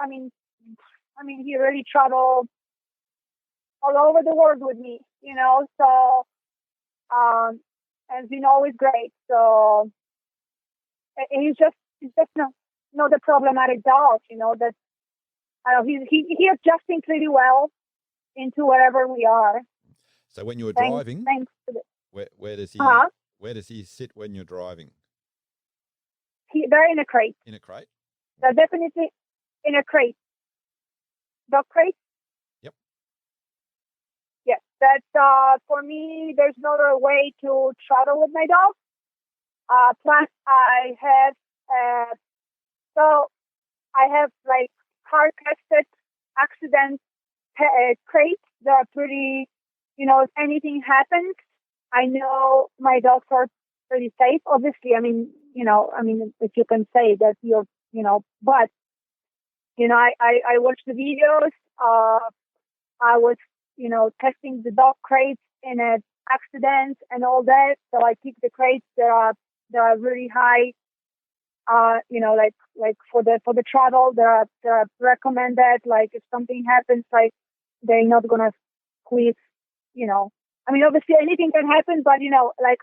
[SPEAKER 2] He really traveled all over the world with me, so, and been always great. So he's just not the problematic dog, that, he adjusting pretty well into wherever we are.
[SPEAKER 1] So when you're driving,
[SPEAKER 2] thanks to
[SPEAKER 1] where does he sit when you're driving?
[SPEAKER 2] They're in a crate.
[SPEAKER 1] In a crate?
[SPEAKER 2] They're definitely in a crate. Dog crate?
[SPEAKER 1] Yep.
[SPEAKER 2] Yes. That's, for me, there's no other way to travel with my dog. Plus, I have like car casket accident crates. They're pretty, if anything happens, I know my dogs are pretty safe. Obviously, if you can say that but, I watched the videos. I was, testing the dog crates in an accident and all that. So I picked the crates that are really high. Like for the travel, they're recommended. Like if something happens, like they're not gonna squeeze. Obviously anything can happen, but like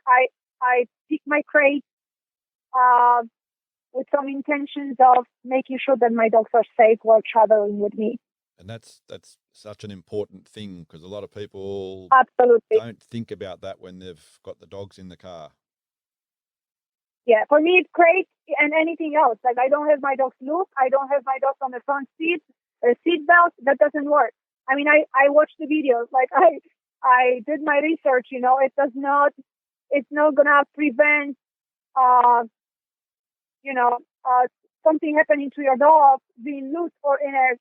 [SPEAKER 2] I pick my crate with some intentions of making sure that my dogs are safe while traveling with me.
[SPEAKER 1] And that's such an important thing, because a lot of people
[SPEAKER 2] absolutely
[SPEAKER 1] don't think about that when they've got the dogs in the car.
[SPEAKER 2] Yeah, for me it's great, and anything else. Like I don't have my dogs loose. I don't have my dogs on the front seat belt. That doesn't work. I watched the videos. Like I did my research. It does not. It's not gonna prevent. Something happening to your dog being loose or in a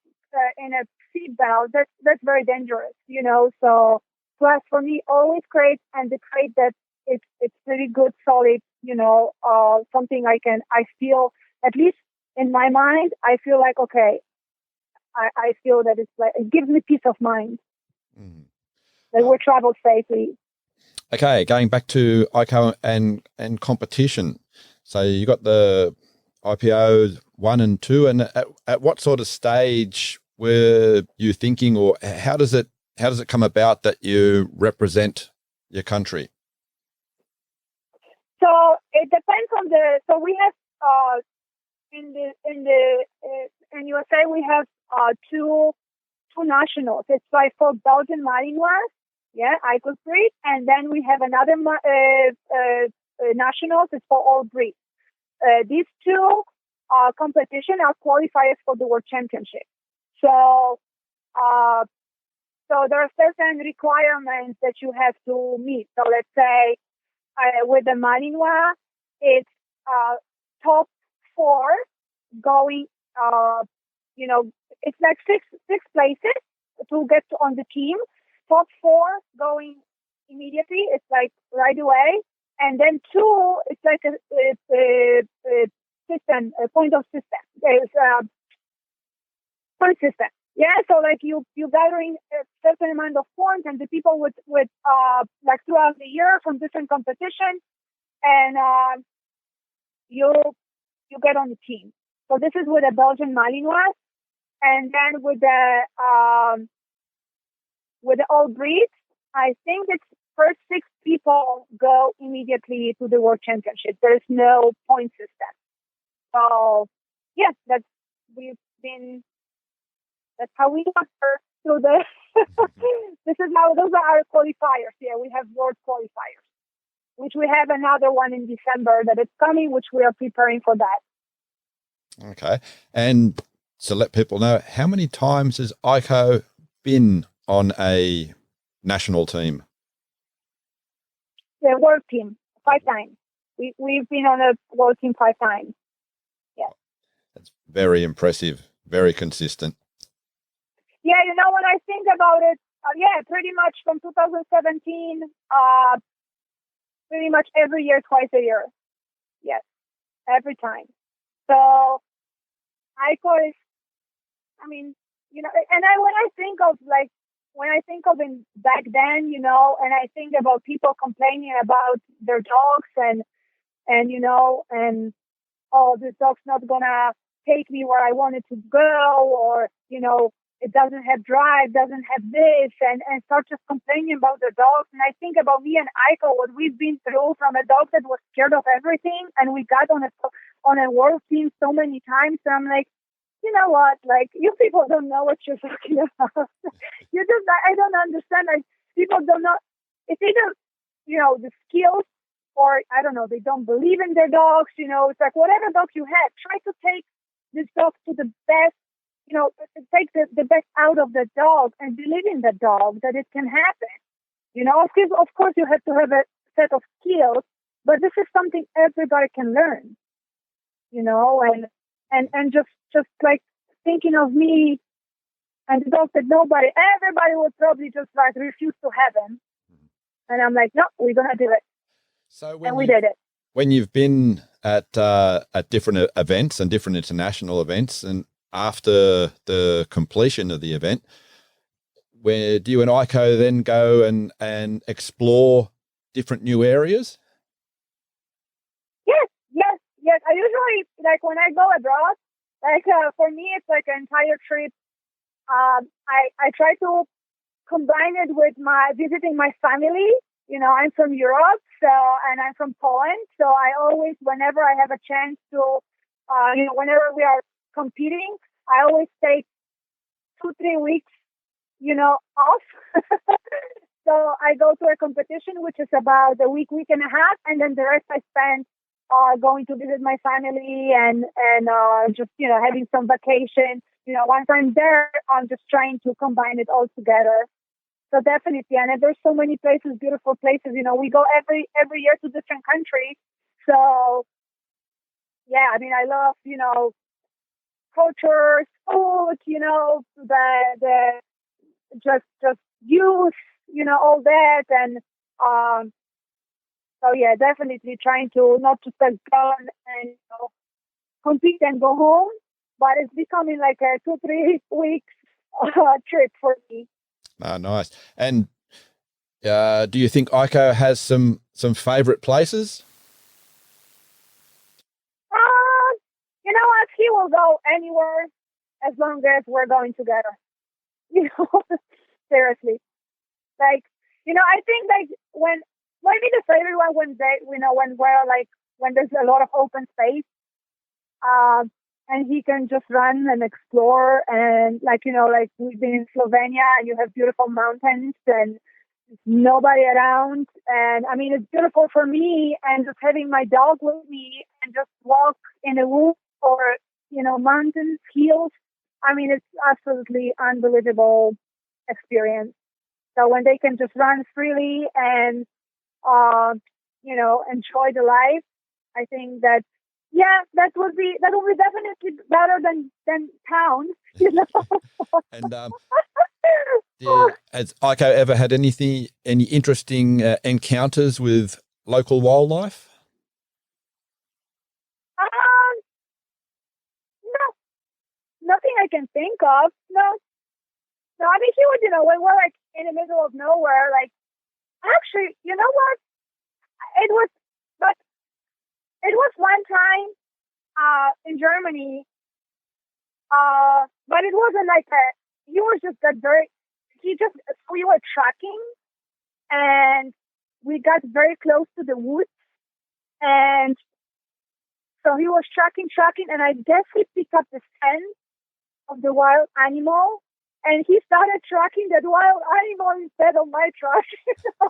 [SPEAKER 2] seat belt. That's very dangerous. So plus for me, always crate, and the crate that it's pretty good, solid. Something I feel, at least in my mind, I feel like, okay, I feel that it's like, it gives me peace of mind that we travel safely.
[SPEAKER 1] Okay, going back to Aiko and competition. So you got the IPO 1 and 2, and at what sort of stage were you thinking, or how does it come about that you represent your country?
[SPEAKER 2] So it depends on so we have in USA we have two nationals. It's like for Belgian Malinois, Aiko breed, and then we have another nationals. It's for all breeds. These two competition are qualifiers for the World Championship. So there are certain requirements that you have to meet. So let's say with the Malinois, it's top 4 going. It's like six places to get on the team. Top 4 going immediately. It's like right away, and then 2. It's like a system, a point of system. There's a point system. Yeah, so like you gathering a certain amount of points, and the people with like throughout the year from different competitions, and you get on the team. So this is with the Belgian Malinois, and then with the all breeds, I think it's first 6 people go immediately to the World Championship. There's no point system. So yeah, that's how we got her to the. Those are our qualifiers. Yeah, we have world qualifiers, which we have another one in December that is coming, which we are preparing for that.
[SPEAKER 1] Okay, and to let people know, how many times has Aiko been on a national team?
[SPEAKER 2] The world team 5 times. We've been on a world team 5 times. Yeah,
[SPEAKER 1] that's very impressive. Very consistent.
[SPEAKER 2] Yeah, when I think about it, pretty much from 2017, pretty much every year, twice a year. Yes, every time. So Aiko is, and when I think of in back then, and I think about people complaining about their dogs and oh, this dog's not gonna take me where I wanted to go, or, it doesn't have drive, doesn't have this, and start just complaining about the dogs. And I think about me and Aiko, what we've been through from a dog that was scared of everything, and we got on a world team so many times. So I'm like, you know what? Like, you people don't know what you're talking about. I don't understand. Like, people don't know. It's either, the skills, or I don't know, they don't believe in their dogs. It's like whatever dog you have, try to take this dog to the best. Take the best out of the dog and believe in the dog that it can happen. Of course, you have to have a set of skills, but this is something everybody can learn. And just like thinking of me. And the dog said, nobody, everybody would probably just like refuse to have him. And I'm like, no, we're going to do it.
[SPEAKER 1] So
[SPEAKER 2] and we did it.
[SPEAKER 1] When you've been at different events and different international events, and after the completion of the event, where do you and Aiko then go and explore different new areas?
[SPEAKER 2] Yes. I usually, like when I go abroad, like for me, it's like an entire trip. I try to combine it with my visiting my family. You know, I'm from Europe, and I'm from Poland. So I always, whenever I have a chance to, whenever we are competing, I always take 2-3 weeks, off. So I go to a competition, which is about a week and a half. And then the rest I spend going to visit my family and just, having some vacation. Once I'm there, I'm just trying to combine it all together. So definitely, and there's so many places, beautiful places. We go every year to different countries. So yeah, I mean, I love cultures, food, the just youth, all that, and so yeah, definitely trying to not just go and compete and go home, but it's becoming like a 2-3 weeks trip for me.
[SPEAKER 1] Ah, nice. And do you think Aiko has some favourite places?
[SPEAKER 2] You know what? He will go anywhere as long as we're going together. Seriously. Like, I think like when maybe the favorite one when when there's a lot of open space, and he can just run and explore, and like we've been in Slovenia and you have beautiful mountains and nobody around, and I mean it's beautiful for me, and just having my dog with me and just walk in the woods or mountains, hills. I mean it's absolutely unbelievable experience. So when they can just run freely and enjoy the life, I think that. Yeah, that would be definitely better than town,
[SPEAKER 1] And has Aiko ever had any interesting encounters with local wildlife?
[SPEAKER 2] No, nothing I can think of. No. I mean, he would, when we're like in the middle of nowhere, like actually, you know what? It was one time in Germany, but it wasn't like he was just we were tracking, and we got very close to the woods, and so he was tracking, and I guess he picked up the scent of the wild animal, and he started tracking that wild animal instead of my track.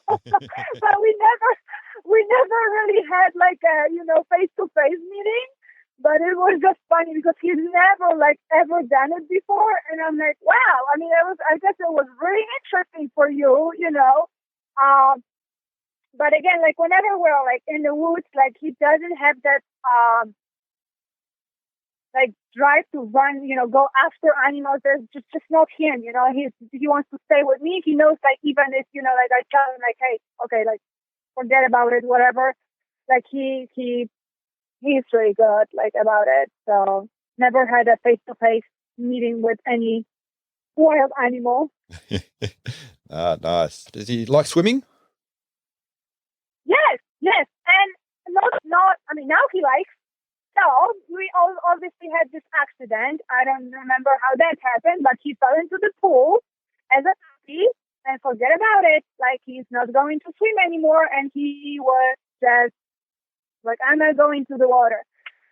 [SPEAKER 2] But we never really had like a face-to-face meeting. But it was just funny because he's never ever done it before, and I'm like, wow. I mean, I guess it was really interesting for you, But again, like whenever we're like in the woods, like he doesn't have that drive to run, go after animals. There's just not him, he wants to stay with me. He knows like even if I tell him like, hey, okay, like forget about it, whatever. Like he's really good about it. So never had a face-to-face meeting with any wild animal.
[SPEAKER 1] Ah, nice. Does he like swimming?
[SPEAKER 2] Yes, and not. I mean, now he likes. So we all obviously had this accident. I don't remember how that happened, but he fell into the pool as a puppy and forget about it. Like he's not going to swim anymore, and he was just like, I'm not going to the water.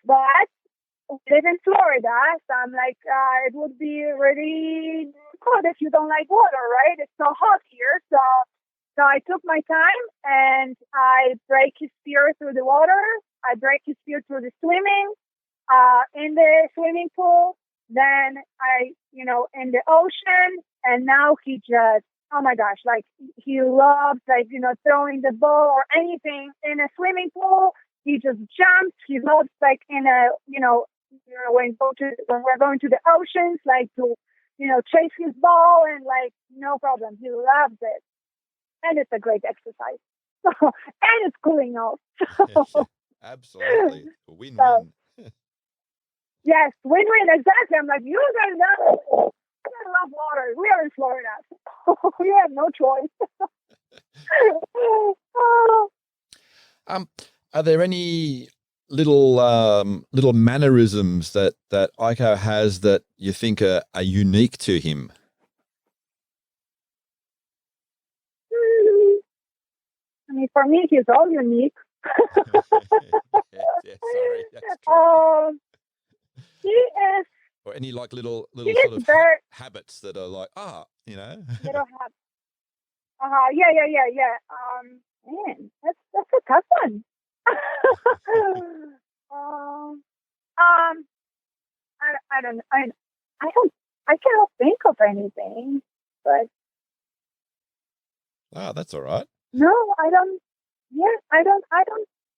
[SPEAKER 2] But we live in Florida, so I'm like, it would be really good if you don't like water, right? It's so hot here. So I took my time and I break his fear through the water. I break his fear through the swimming, in the swimming pool. Then in the ocean. And now he just, oh my gosh, like he loves throwing the ball or anything in a swimming pool. He just jumps. He loves in a, when we're going to the oceans, like to, chase his ball, and like no problem. He loves it, and it's a great exercise. And it's cooling off.
[SPEAKER 1] Absolutely. Win-win.
[SPEAKER 2] So, yes, win-win, exactly. I'm like, you guys know, I love water. We are in Florida. We have no choice.
[SPEAKER 1] Are there any little mannerisms that Aiko has that you think are unique to him?
[SPEAKER 2] I mean, for me, he's all unique.
[SPEAKER 1] Yeah, sorry, that's true.
[SPEAKER 2] He is.
[SPEAKER 1] Or any like little
[SPEAKER 2] He
[SPEAKER 1] sort
[SPEAKER 2] is
[SPEAKER 1] of
[SPEAKER 2] very
[SPEAKER 1] habits that are like,
[SPEAKER 2] little habits. Yeah. Man, that's a tough one. I don't I cannot think of anything, but
[SPEAKER 1] that's all right.
[SPEAKER 2] no, I don't. Yeah, I don't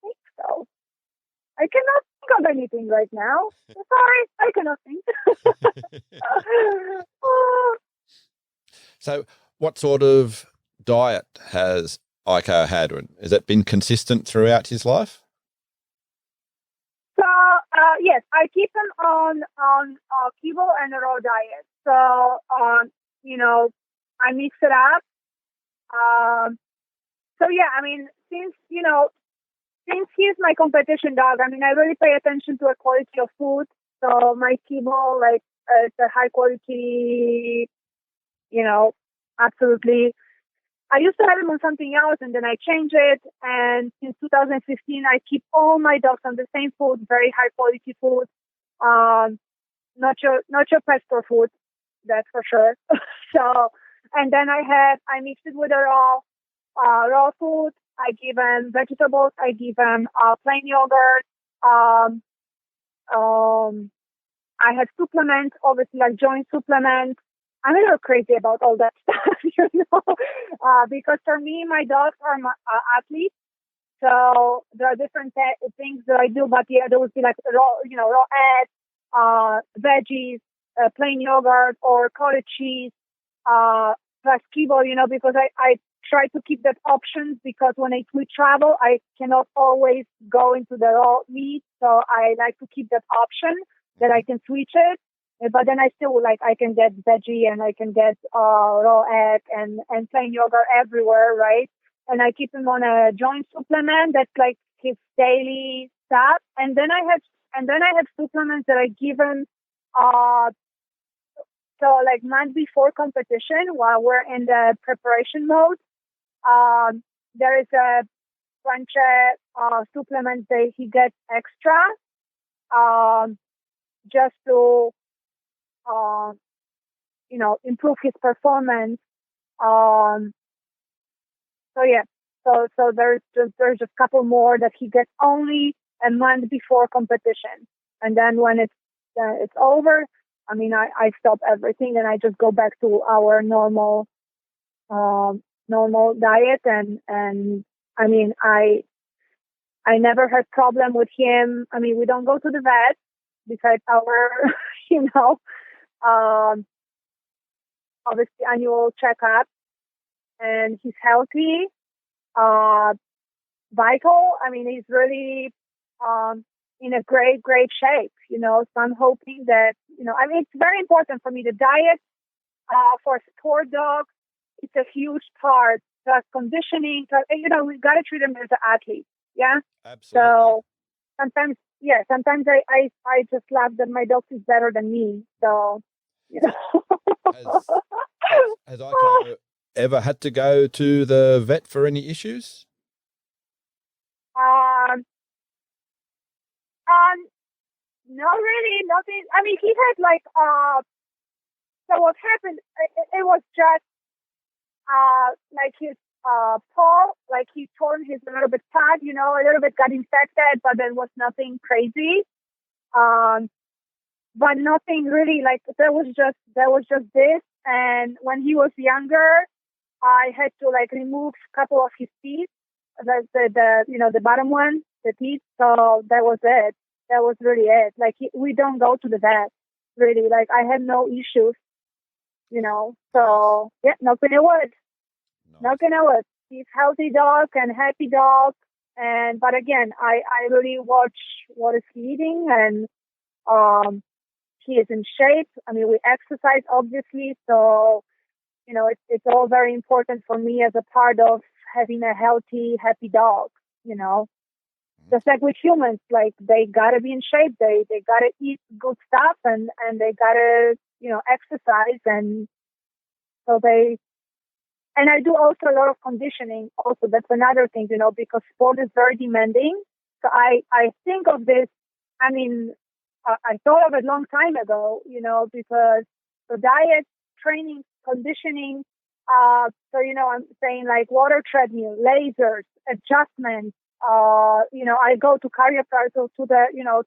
[SPEAKER 2] think so. I cannot think of anything right now. Sorry, I cannot think.
[SPEAKER 1] So, what sort of diet has Aiko had? Has that been consistent throughout his life?
[SPEAKER 2] So, yes, I keep him on keto and a raw diet. So, I mix it up. So yeah, I mean, since he's my competition dog, I mean, I really pay attention to the quality of food. So my kibble, like, it's a high quality, absolutely. I used to have him on something else, and then I changed it. And since 2015, I keep all my dogs on the same food, very high quality food, not your pet store food, that's for sure. So, and then I mix it with a raw food. I give him vegetables. I give him plain yogurt. I have supplements, obviously, like joint supplements. I'm a little crazy about all that stuff, because for me, my dogs are athletes. So there are different things that I do, but yeah, there would be like raw eggs, veggies, plain yogurt, or cottage cheese, plus kibble, because I try to keep that options, because when we travel, I cannot always go into the raw meat. So I like to keep that option that I can switch it. But then I still I can get veggie, and I can get raw egg and plain yogurt everywhere, right? And I keep him on a joint supplement that's like his daily stuff. And then I have supplements that I give him so like month before competition, while we're in the preparation mode. There is a bunch of supplements that he gets extra, just to improve his performance. So yeah, so there's just a couple more that he gets only a month before competition, and then when it's over, I mean, I stop everything and I just go back to our normal diet, and I mean, I never had problem with him. I mean, we don't go to the vet besides our obviously annual checkup, and he's healthy. Vital. I mean, he's really in a great shape. So I'm hoping that I mean, it's very important for me. The diet for sport dogs, it's a huge part. The conditioning. We've got to treat them as an athlete. Yeah.
[SPEAKER 1] Absolutely.
[SPEAKER 2] So sometimes I just laugh that my dog is better than me. So
[SPEAKER 1] Has Aiko ever had to go to the vet for any issues?
[SPEAKER 2] No, really, nothing. I mean, he had so what happened? It was just like his paw, like he torn his a little bit pad, a little bit got infected, but there was nothing crazy. But nothing really, like there was just this. And when he was younger, I had to remove a couple of his teeth, the bottom one, the teeth. So that was it. That was really it. Like we don't go to the vet. Really, like I had no issues.
[SPEAKER 1] Nice.
[SPEAKER 2] So yeah, knock on wood.
[SPEAKER 1] Nice.
[SPEAKER 2] Knock on wood. He's healthy dog and happy dog. And but again, I really watch what is he eating, and he is in shape. I mean, we exercise obviously, so it's all very important for me as a part of having a healthy, happy dog. You know, just like with humans, like they gotta be in shape. They gotta eat good stuff, and they gotta exercise, and so they. And I do also a lot of conditioning. Also, that's another thing, because sport is very demanding. So I think of this. I mean, I thought of it a long time ago, because the diet, training, conditioning. I'm saying like water treadmill, lasers, adjustments. I go to chiropractor to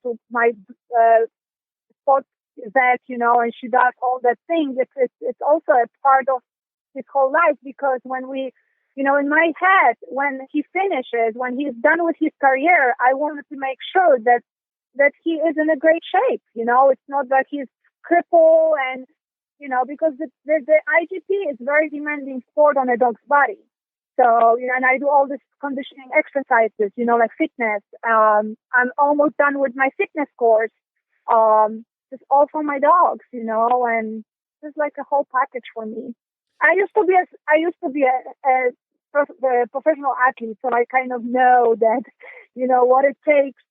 [SPEAKER 2] to my sport vet, and she does all that thing. It's also a part of his whole life, because when we, in my head, when he finishes, when he's done with his career, I wanted to make sure that he is in a great shape. It's not that he's crippled, and because the IGP is very demanding sport on a dog's body. So, and I do all this conditioning exercises, like fitness. I'm almost done with my fitness course. Just all for my dogs, and it's like a whole package for me. I used to be a professional athlete, so I kind of know that, what it takes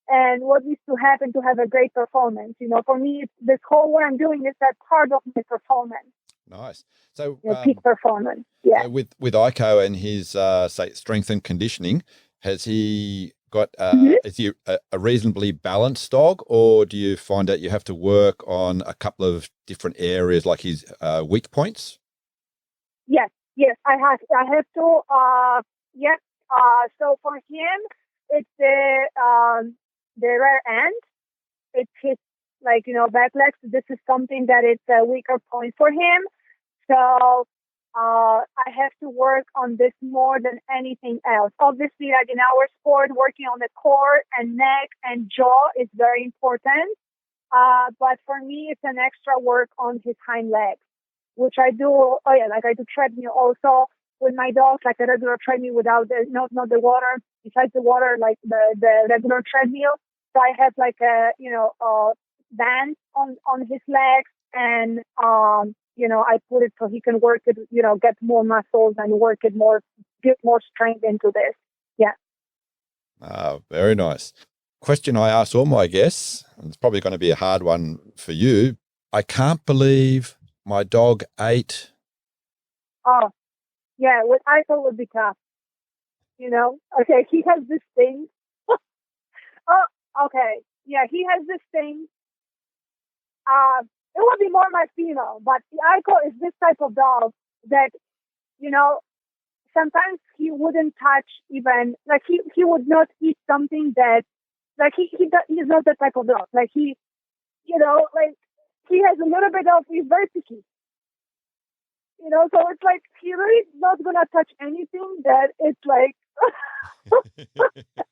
[SPEAKER 2] and what needs to happen to have a great performance. For me, this whole what I'm doing is that part of my performance.
[SPEAKER 1] Nice. So,
[SPEAKER 2] Peak performance. Yeah.
[SPEAKER 1] so with Aiko and his say strength and conditioning, has he got is he a reasonably balanced dog, or do you find that you have to work on a couple of different areas like his weak points?
[SPEAKER 2] Yes, I have to. Yes. So for him, it's the rear end. It's his back legs. This is something that it's a weaker point for him. So I have to work on this more than anything else. Obviously, like in our sport, working on the core and neck and jaw is very important. But for me, it's an extra work on his hind legs, which I do. Oh yeah, like I do treadmill also with my dogs, like a regular treadmill without not the water. Besides the water, like the regular treadmill. So I have like a band on his legs, and I put it so he can work it, get more muscles and work it more, get more strength into this. Yeah.
[SPEAKER 1] Very nice. Question I ask all my guests, and it's probably going to be a hard one for you. I can't believe my dog ate.
[SPEAKER 2] Oh, yeah. With Aiko would be tough. Okay, he has this thing. Oh, okay. Yeah, he has this thing. It would be more my female, but the Aiko is this type of dog that, you know, sometimes he wouldn't touch even, like he would not eat something that, like he's not that type of dog. Like like he has a little bit of, he's very picky. So it's like he really not gonna touch anything that it's like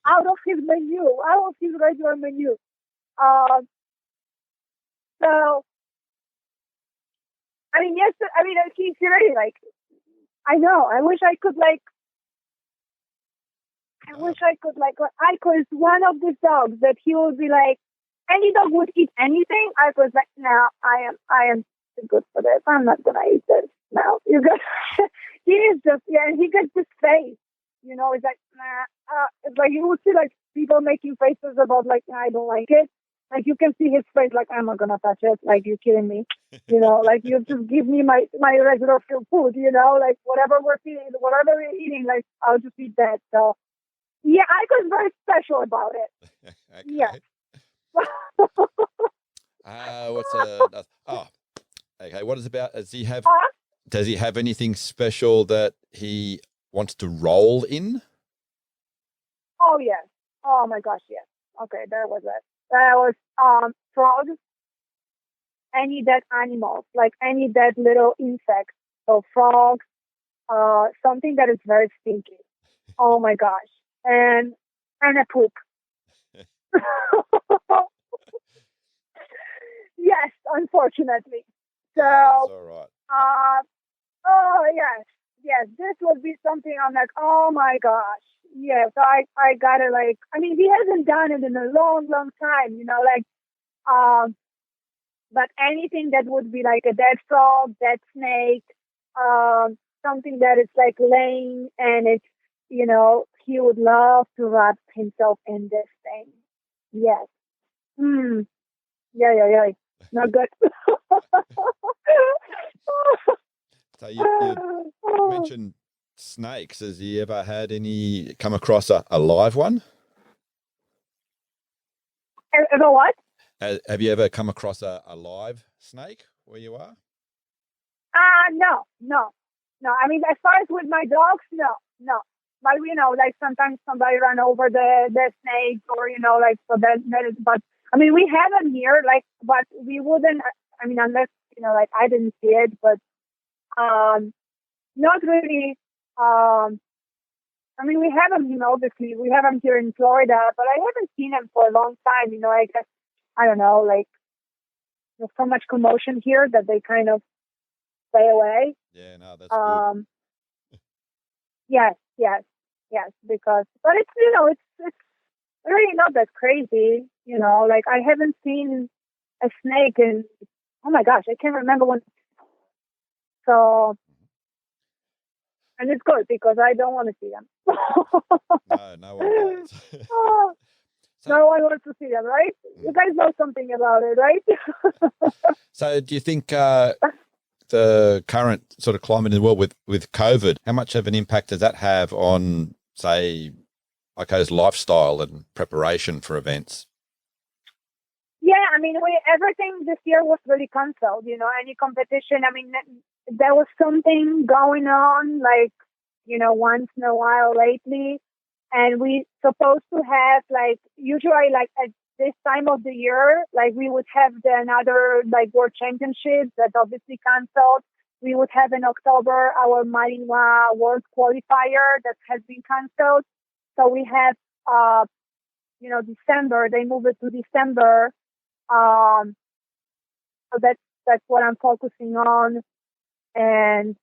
[SPEAKER 2] out of his menu, out of his regular menu. Um, so I mean, yes, I mean he's really like, I know. I wish I could like. Aiko is one of these dogs that he would be like, any dog would eat anything. Aiko is like, no, I am too good for this. I'm not gonna eat this. No, you got. He is just, yeah, and he gets this face. He's like, nah. It's like you would see like people making faces about like, nah, I don't like it. Like you can see his face, like I'm not gonna touch it. Like you're kidding me. Like you just give me my regular food. Like whatever we're feeding, whatever we're eating, like I'll just eat that. So yeah, I was very special about it.
[SPEAKER 1] Okay.
[SPEAKER 2] Yeah.
[SPEAKER 1] What's oh, okay. What is about?
[SPEAKER 2] Huh?
[SPEAKER 1] Does he have anything special that he wants to roll in?
[SPEAKER 2] Oh yes. Oh my gosh, yes. Okay, there was it. There was frogs, any dead animals, like any dead little insects. So frogs, something that is very stinky. Oh my gosh. And a poop. Yes, unfortunately. So,
[SPEAKER 1] That's all right.
[SPEAKER 2] oh yes, yes, this would be something I'm like, oh my gosh, yes, I gotta like, I mean, he hasn't done it in a long, long time, like, um, but anything that would be like a dead frog, dead snake, something that is like laying and it's, he would love to wrap himself in this thing. Yes. Hmm. Yeah, yeah, yeah. Not good.
[SPEAKER 1] So you mentioned snakes. Has he ever had any come across a live one?
[SPEAKER 2] Ever what?
[SPEAKER 1] Have you ever come across a live snake where you are?
[SPEAKER 2] No, no, no. I mean, as far as with my dogs, no, no. But like sometimes somebody run over the snake, or like so that is. But I mean, we have them here, like, but we wouldn't. I mean, unless like I didn't see it, but not really. I mean, we have them, obviously we have them here in Florida, but I haven't seen them for a long time. I guess I don't know, like there's so much commotion here that they kind of stay away.
[SPEAKER 1] Yeah, no, that's good.
[SPEAKER 2] Yes, yes, yes. Because, but it's really not that crazy. Like I haven't seen a snake in, oh my gosh, I can't remember when. So, and it's good because I don't want to see them.
[SPEAKER 1] No, no one does.
[SPEAKER 2] So, no one wants to see them, right? You guys know something about it, right?
[SPEAKER 1] So do you think the current sort of climate in the world with COVID, how much of an impact does that have on, say, Aiko's lifestyle and preparation for events?
[SPEAKER 2] Yeah, I mean, everything this year was really canceled. Any competition. I mean, there was something going on, like once in a while lately, and we supposed to have like usually like at this time of the year, like we would have another like world championships that obviously canceled. We would have in October our Malinois World Qualifier that has been canceled. So we have, December. They moved it to December. So that's what I'm focusing on, and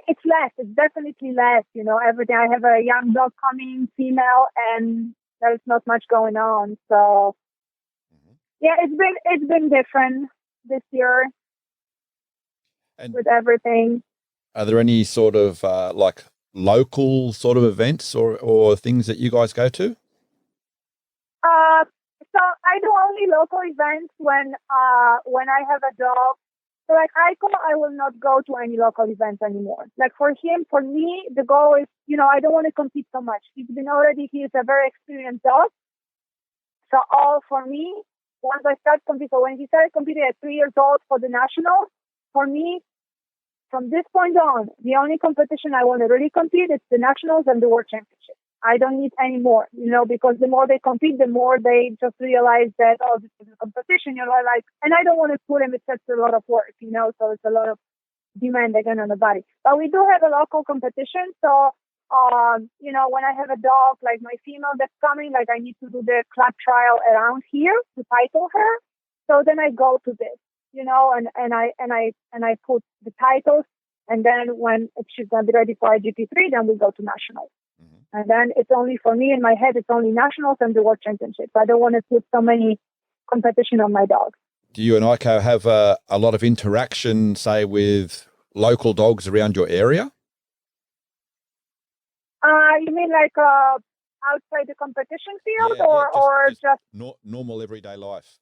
[SPEAKER 2] it's less. It's definitely less. Every day I have a young dog coming, female, and there's not much going on. So yeah, it's been different this year
[SPEAKER 1] And
[SPEAKER 2] with everything.
[SPEAKER 1] are there any sort of like local sort of events or things that you guys go to?
[SPEAKER 2] So I do only local events when I have a dog. So like Aiko, I will not go to any local events anymore. Like for me, the goal is, I don't want to compete so much. He's a very experienced dog. So all for me, once I start competing, so when he started competing at 3 years old for the nationals, for me, from this point on, the only competition I want to really compete is the nationals and the world championship. I don't need any more, because the more they compete, the more they just realize that, oh, this is a competition, like, and I don't want to put them, it's such a lot of work, so it's a lot of demand again on the body. But we do have a local competition. So, when I have a dog, like my female that's coming, like I need to do the club trial around here to title her. So then I go to this, and I put the titles. And then when she's going to be ready for IGP3, then we go to nationals. And then it's only for me in my head, it's only nationals and the world championships. I don't want to put so many competition on my dogs.
[SPEAKER 1] Do you and Aiko have a lot of interaction, say, with local dogs around your area?
[SPEAKER 2] You mean like outside the competition field, or just
[SPEAKER 1] normal everyday life?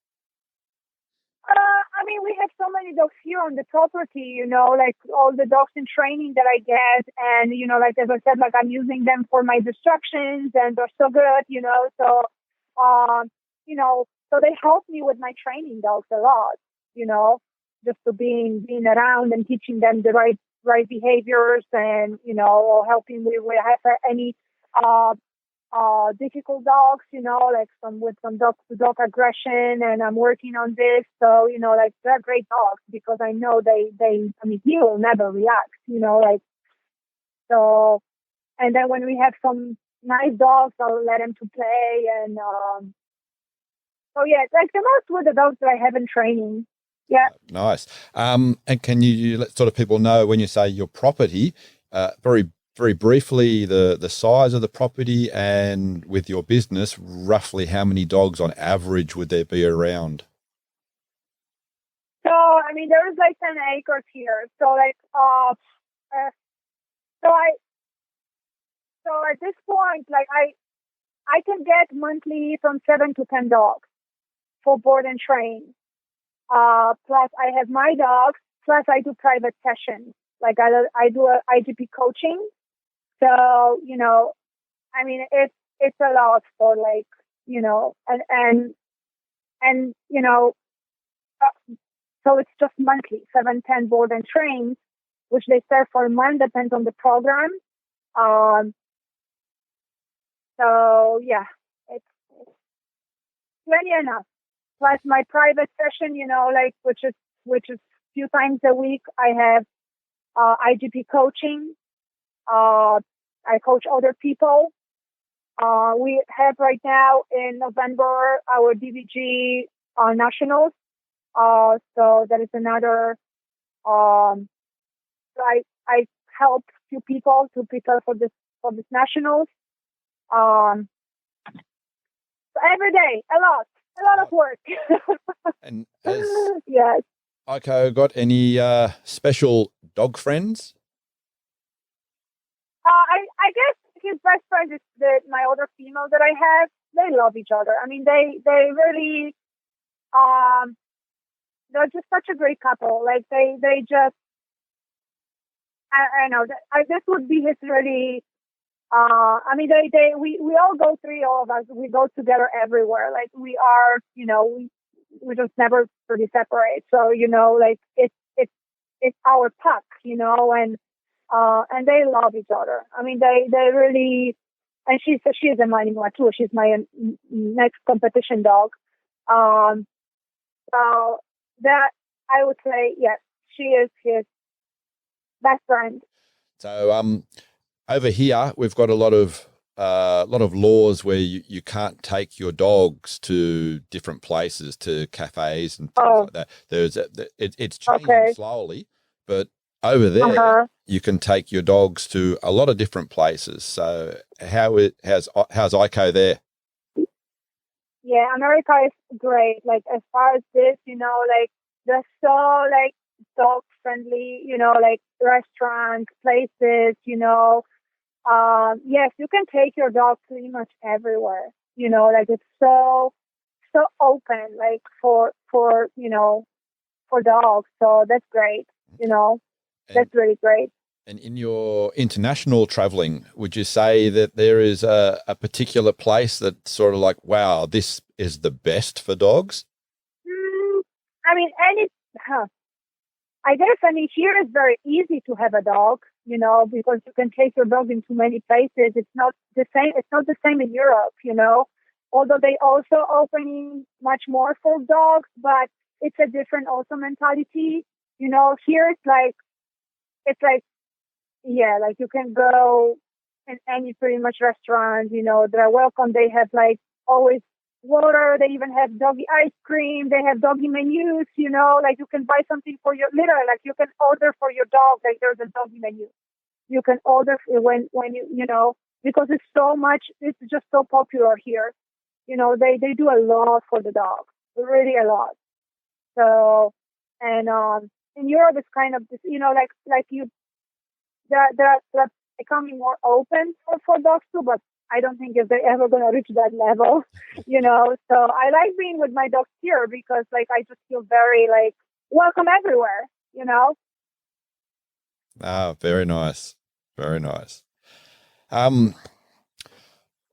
[SPEAKER 2] I mean, we have so many dogs here on the property, like all the dogs in training that I get. And, like, as I said, like I'm using them for my distractions and they're so good, so, so they help me with my training dogs a lot, just to being around and teaching them the right behaviors and, or helping me with any, difficult dogs, like with some dog to dog aggression, and I'm working on this. So, like they're great dogs because I know he will never react, like, so. And then when we have some, nice dogs, I'll let them to play. And so yeah, like the most with the dogs that I have in training. Yeah.
[SPEAKER 1] Nice. And can you let sort of people know when you say your property, very, very briefly, the size of the property, and with your business, roughly how many dogs on average would there be around?
[SPEAKER 2] So I mean, there's like 10 acres here. So like so I so at this point, like I can get monthly from 7 to 10 dogs for board and train. Plus I have my dogs. Plus I do private sessions. Like I do a IGP coaching. So I mean it's a lot for like and so it's just monthly 7-10 board and trains, which they serve for a month, depends on the program. Um, so yeah, it's plenty enough. Plus my private session, like which is few times a week. I have IGP coaching. I coach other people. We have right now in November our DVG nationals. So that is another. So I help few people to prepare for this nationals. So every day, a lot of work.
[SPEAKER 1] And has
[SPEAKER 2] Yes.
[SPEAKER 1] Aiko got any special dog friends?
[SPEAKER 2] I guess his best friend is my other female that I have. They love each other. I mean, they really they're just such a great couple. Like they just I know that this would be his really. I mean, we all go through, all of us. We go together everywhere. Like we are, we just never really separate. So like it's our puck, and they love each other. I mean, they really, and she is a Malinois too. She's my next competition dog. So that I would say, yes, she is his best friend.
[SPEAKER 1] So over here we've got a lot of laws where you can't take your dogs to different places, to cafes and things like that. It's changing slowly, but over there you can take your dogs to a lot of different places. So how's Aiko there?
[SPEAKER 2] Yeah, America is great. Like as far as this, like they're so like dog friendly, like restaurants, places, yes, you can take your dog pretty much everywhere. Like it's so open, like for dogs. So that's great. That's really great.
[SPEAKER 1] And in your international traveling, would you say that there is a particular place that's sort of like, wow, this is the best for dogs?
[SPEAKER 2] I mean, I guess, here it's very easy to have a dog, because you can take your dog into many places. It's not the same. It's not the same in Europe, although they also opening much more for dogs, but it's a different also mentality. Here it's like, yeah, like you can go in any pretty much restaurant, they're welcome. They have like always water. They even have doggy ice cream. They have doggy menus, like you can buy something for your litter. Like you can order for your dog. Like there's a doggy menu. You can order when because it's so much, it's just so popular here. They do a lot for the dog, really a lot. So, and in Europe it's kind of this, like you, they're becoming more open for dogs too, but I don't think if they're ever going to reach that level, So I like being with my dogs here because, like, I just feel very, like, welcome everywhere,
[SPEAKER 1] Ah, very nice. Very nice.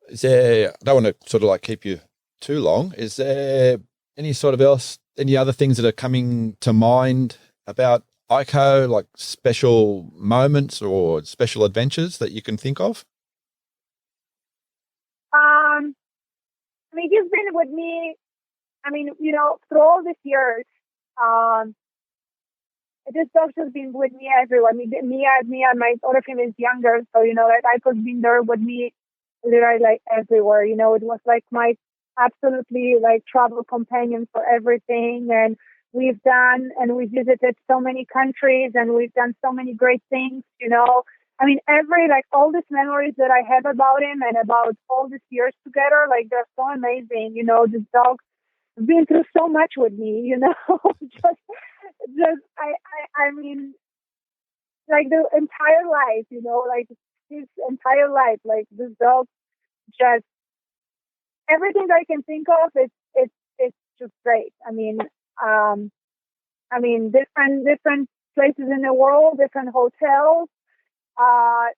[SPEAKER 1] Is there, I don't want to sort of like keep you too long. Is there any other things that are coming to mind about Aiko, like special moments or special adventures that you can think of?
[SPEAKER 2] I mean, he's been with me, through all these years. This dog's just been with me everywhere. Mia, my other female is younger, so, like, Aiko's been there with me literally like everywhere. You know, it was like my absolutely like travel companion for everything. And we've done and we visited so many countries and we've done so many great things, you know. I mean, like all these memories that I have about him and about all these years together, like they're so amazing. You know, this dog been through so much with me, you know. I mean, like the entire life, you know, like his entire life, like this dog just everything I can think of, it's just great. I mean, different places in the world, different hotels,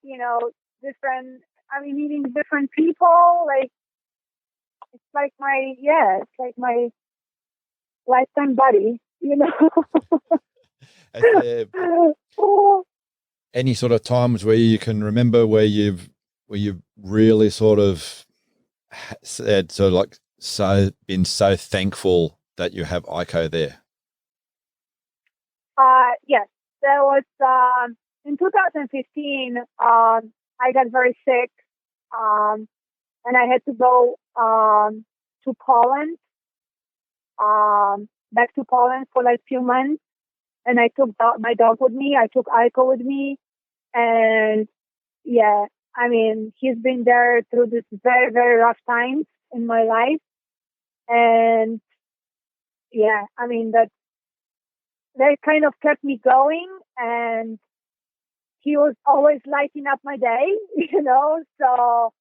[SPEAKER 2] you know, different. I mean, meeting different people. Like it's like my lifetime buddy. You know.
[SPEAKER 1] Is there any sort of times where you can remember where you've really sort of said been so thankful that you have Aiko there?
[SPEAKER 2] Yes, there was in 2015. I got very sick, and I had to go to Poland, back to Poland for like few months. And I took my dog with me. I took Aiko with me, and yeah, I mean, he's been there through this very, very rough times in my life, and yeah, I mean that kind of kept me going, and he was always lighting up my day, you know. So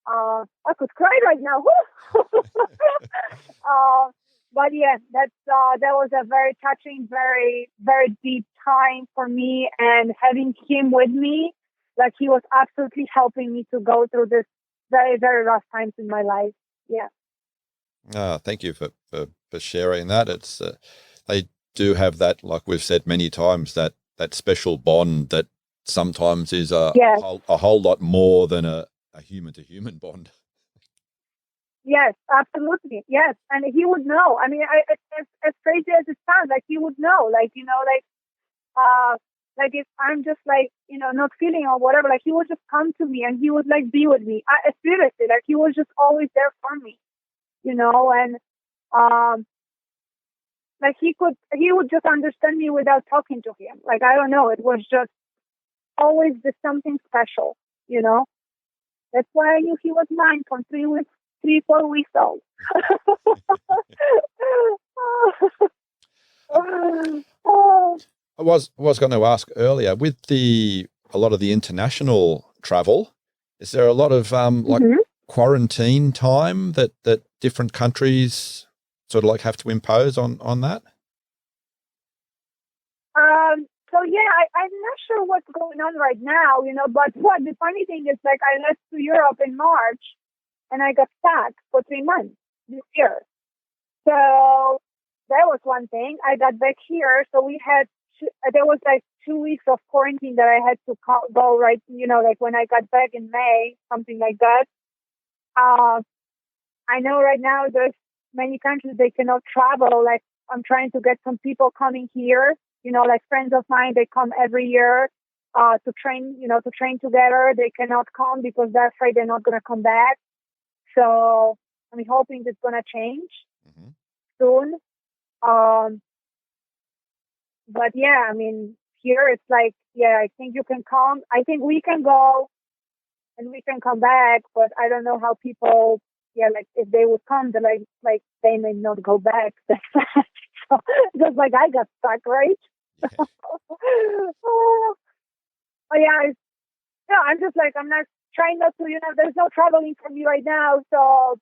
[SPEAKER 2] I could cry right now. But yeah, that was a very touching, very, very deep time for me, and having him with me, like he was absolutely helping me to go through this very, very rough times in my life. Yeah.
[SPEAKER 1] Thank you for sharing that. It's they do have that, like we've said many times, that special bond that sometimes is a whole lot more than a human to human bond.
[SPEAKER 2] Yes, absolutely. Yes, and he would know. I mean, as crazy as it sounds, like he would know. Like, you know, like if I'm just like, you know, not feeling or whatever, like he would just come to me and he would like be with me. Seriously, like he was just always there for me, you know. And like he would just understand me without talking to him. Like, I don't know, it was just always just something special, you know. That's why I knew he was mine from 4 weeks old.
[SPEAKER 1] I was going to ask earlier, with a lot of the international travel, is there a lot of like quarantine time that different countries sort of like have to impose on that?
[SPEAKER 2] So yeah, I'm not sure what's going on right now, you know, but what the funny thing is, like, I left to Europe in March and I got stuck for 3 months this year. So that was one thing. I got back here, so there was like 2 weeks of quarantine that I had to go right, you know, like when I got back in May, something like that. I know right now there's many countries they cannot travel. Like, I'm trying to get some people coming here, you know, like friends of mine, they come every year to train together. They cannot come because they're afraid they're not going to come back. So I'm hoping it's going to change soon. But yeah, I mean, here it's like, yeah, I think you can come. I think we can go and we can come back, but I don't know how people, like if they would come, they're like they may not go back that fast. So, just like I got stuck, right? Yeah. I'm just like, I'm not trying not to, you know, there's no traveling for me right now, so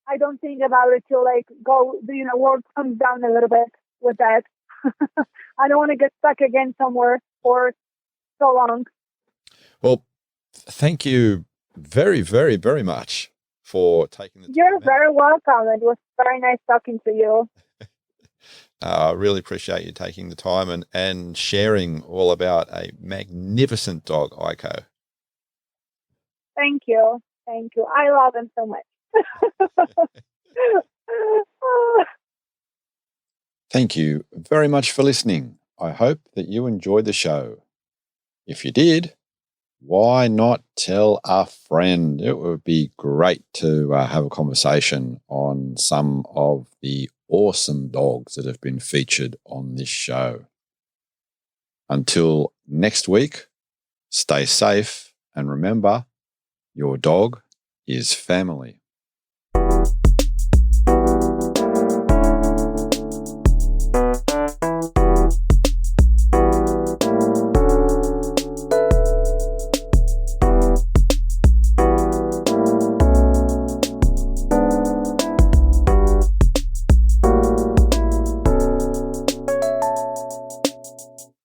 [SPEAKER 2] I don't think about it till like world comes down a little bit with that. I don't want to get stuck again somewhere for so long.
[SPEAKER 1] Well, thank you very, very, very much for taking the time.
[SPEAKER 2] You're very welcome. It was very nice talking to you.
[SPEAKER 1] I really appreciate you taking the time and sharing all about a magnificent dog, Aiko.
[SPEAKER 2] Thank you. Thank you. I love him so much.
[SPEAKER 1] Thank you very much for listening. I hope that you enjoyed the show. If you did, why not tell a friend? It would be great to have a conversation on some of the awesome dogs that have been featured on this show. Until next week, stay safe and remember, your dog is family.